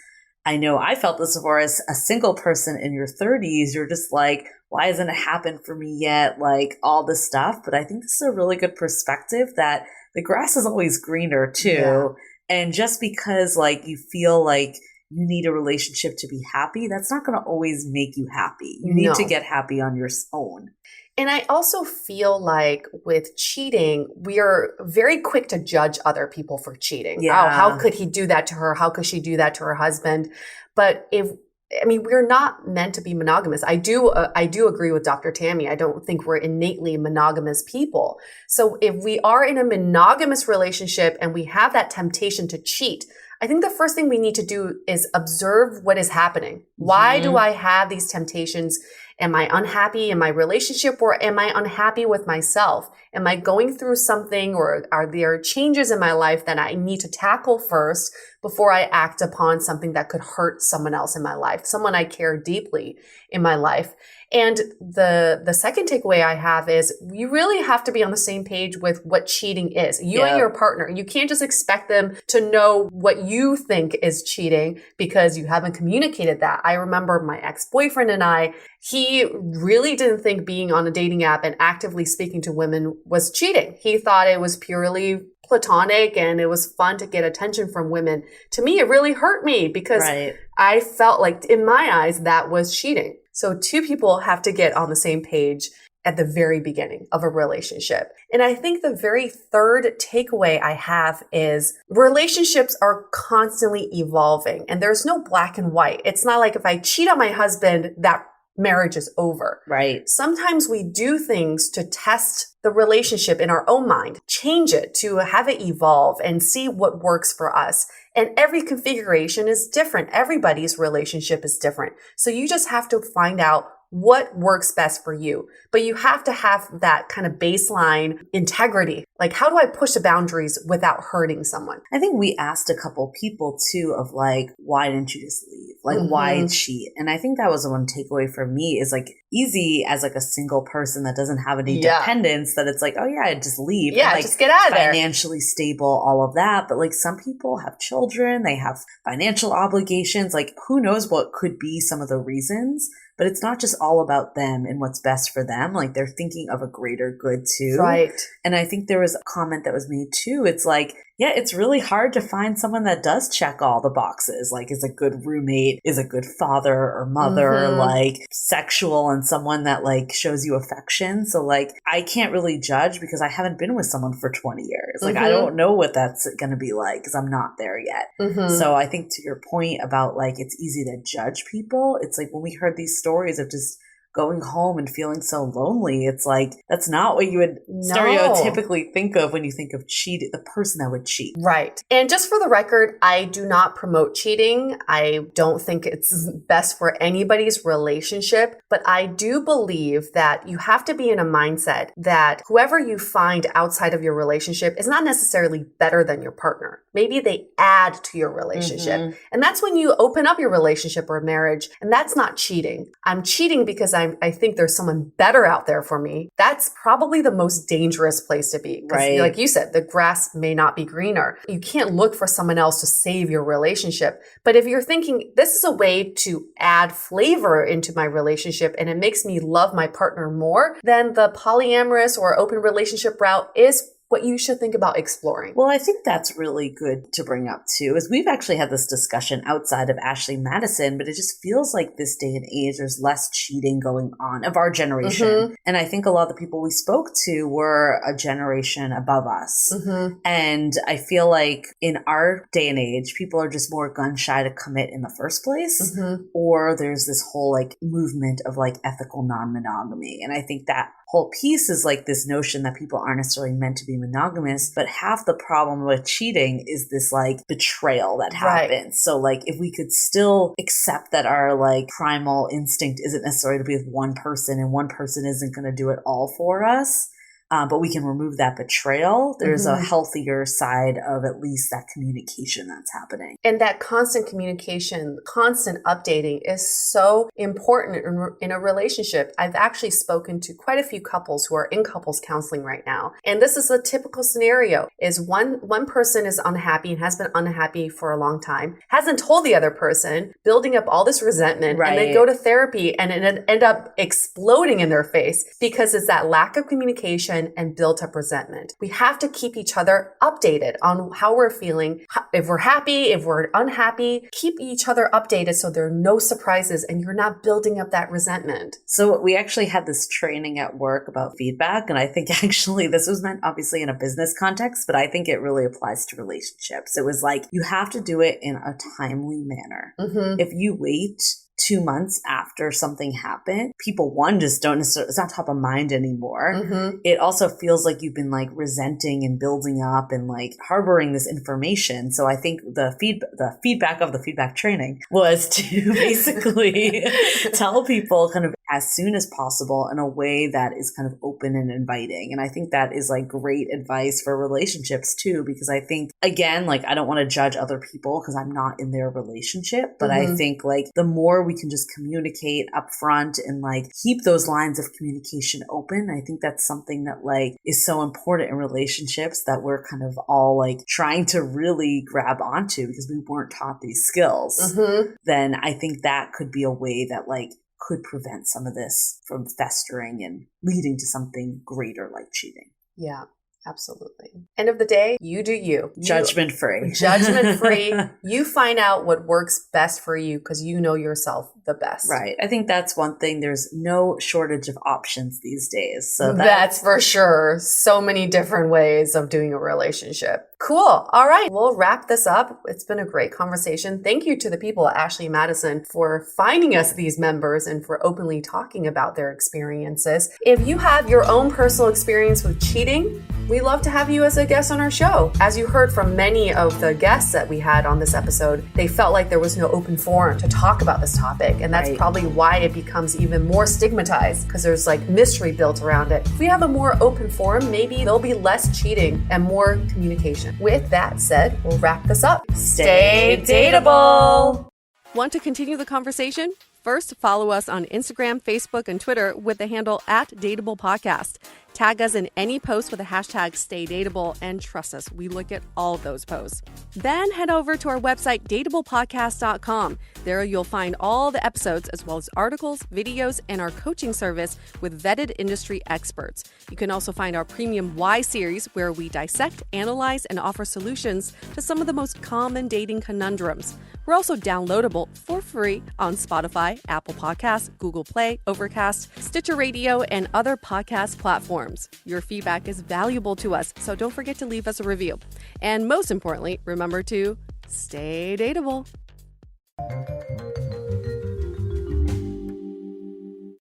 I know I felt this before, as a single person in your 30s, you're just like, why hasn't it happened for me yet? Like all this stuff. But I think this is a really good perspective that the grass is always greener too. Yeah. And just because like you feel like you need a relationship to be happy, that's not going to always make you happy. You need to get happy on your own.
And I also feel like with cheating, we are very quick to judge other people for cheating.
Yeah.
Oh, how could he do that to her? How could she do that to her husband? But we're not meant to be monogamous. I do agree with Dr. Tammy. I don't think we're innately monogamous people. So if we are in a monogamous relationship and we have that temptation to cheat, I think the first thing we need to do is observe what is happening. Why do I have these temptations Am I unhappy in my relationship, or am I unhappy with myself? Am I going through something, or are there changes in my life that I need to tackle first before I act upon something that could hurt someone else in my life, someone I care deeply in my life? And the second takeaway I have is you really have to be on the same page with what cheating is. You and your partner, you can't just expect them to know what you think is cheating because you haven't communicated that. I remember my ex-boyfriend and he really didn't think being on a dating app and actively speaking to women was cheating. He thought it was purely platonic and it was fun to get attention from women. To me, it really hurt me because I felt like in my eyes, that was cheating. So two people have to get on the same page at the very beginning of a relationship. And I think the very third takeaway I have is relationships are constantly evolving and there's no black and white. It's not like if I cheat on my husband, that marriage is over.
Right.
Sometimes we do things to test the relationship in our own mind, change it to have it evolve and see what works for us. And every configuration is different. Everybody's relationship is different. So you just have to find out what works best for you. But you have to have that kind of baseline integrity. Like, how do I push the boundaries without hurting someone?
I think we asked a couple people too of like, why didn't you just leave? Like, why cheat? And I think that was the one takeaway for me is like easy as like a single person that doesn't have any dependence that it's like, oh yeah, I'd just leave.
Yeah,
and, like,
just get out of there.
Financially stable, all of that. But like some people have children, they have financial obligations. Like who knows what could be some of the reasons. But it's not just all about them and what's best for them. Like they're thinking of a greater good too.
Right.
And I think there was a comment that was made too. It's like, yeah, it's really hard to find someone that does check all the boxes. Like is a good roommate, is a good father or mother, like sexual and someone that like shows you affection. So like I can't really judge because I haven't been with someone for 20 years. Like I don't know what that's going to be like because I'm not there yet. So I think to your point about like it's easy to judge people. It's like when we heard these stories of just going home and feeling so lonely, it's like that's not what you would stereotypically think of when you think of cheating, the person that would cheat.
Right. And just for the record, I do not promote cheating. I don't think it's best for anybody's relationship, but I do believe that you have to be in a mindset that whoever you find outside of your relationship is not necessarily better than your partner. Maybe they add to your relationship. And that's when you open up your relationship or marriage, and that's not cheating. I'm cheating because I think there's someone better out there for me. That's probably the most dangerous place to be. Right. Like you said, the grass may not be greener. You can't look for someone else to save your relationship. But if you're thinking this is a way to add flavor into my relationship and it makes me love my partner more, then the polyamorous or open relationship route is what you should think about exploring.
Well, I think that's really good to bring up too, is we've actually had this discussion outside of Ashley Madison, but it just feels like this day and age, there's less cheating going on of our generation. And I think a lot of the people we spoke to were a generation above us. And I feel like in our day and age, people are just more gun shy to commit in the first place, or there's this whole like movement of like ethical non-monogamy. And I think that whole piece is like this notion that people aren't necessarily meant to be monogamous, but half the problem with cheating is this like betrayal that happens. So like if we could still accept that our like primal instinct isn't necessarily to be with one person and one person isn't going to do it all for us, but we can remove that betrayal, there's a healthier side of at least that communication that's happening.
And that constant communication, constant updating is so important in a relationship. I've actually spoken to quite a few couples who are in couples counseling right now. And this is a typical scenario is one person is unhappy and has been unhappy for a long time, hasn't told the other person, building up all this resentment, and they go to therapy and it end up exploding in their face because it's that lack of communication and built up resentment. We have to keep each other updated on how we're feeling. If we're happy, if we're unhappy, keep each other updated so there are no surprises and you're not building up that resentment.
So we actually had this training at work about feedback. And I think actually this was meant obviously in a business context, but I think it really applies to relationships. It was like, you have to do it in a timely manner. If you wait 2 months after something happened, people, one, just don't necessarily, it's not top of mind anymore.
Mm-hmm.
It also feels like you've been like resenting and building up and like harboring this information. So I think the feedback of the feedback training was to basically tell people kind of as soon as possible in a way that is kind of open and inviting. And I think that is like great advice for relationships too, because I think, again, like I don't want to judge other people because I'm not in their relationship, but I think like the more we can just communicate upfront and like keep those lines of communication open, I think that's something that like is so important in relationships that we're kind of all like trying to really grab onto because we weren't taught these skills. Then I think that could be a way that like could prevent some of this from festering and leading to something greater like cheating.
Yeah, absolutely. End of the day, you do you.
Judgment free.
Judgment free. You find out what works best for you because you know yourself the best.
Right. I think that's one thing. There's no shortage of options these days. So
that's for sure. So many different ways of doing a relationship. Cool. All right. We'll wrap this up. It's been a great conversation. Thank you to the people at Ashley Madison for finding us these members and for openly talking about their experiences. If you have your own personal experience with cheating, we love to have you as a guest on our show. As you heard from many of the guests that we had on this episode, they felt like there was no open forum to talk about this topic. And that's probably why it becomes even more stigmatized because there's like mystery built around it. If we have a more open forum, maybe there'll be less cheating and more communication. With that said, we'll wrap this up. Stay dateable. Want to continue the conversation? First, follow us on Instagram, Facebook, and Twitter with the handle @DateablePodcast. Tag us in any post with the hashtag StayDateable, and trust us, we look at all of those posts. Then head over to our website, dateablepodcast.com. There you'll find all the episodes as well as articles, videos, and our coaching service with vetted industry experts. You can also find our premium Why series where we dissect, analyze, and offer solutions to some of the most common dating conundrums. We're also downloadable for free on Spotify, Apple Podcasts, Google Play, Overcast, Stitcher Radio, and other podcast platforms. Your feedback is valuable to us, so don't forget to leave us a review. And most importantly, remember to stay dateable.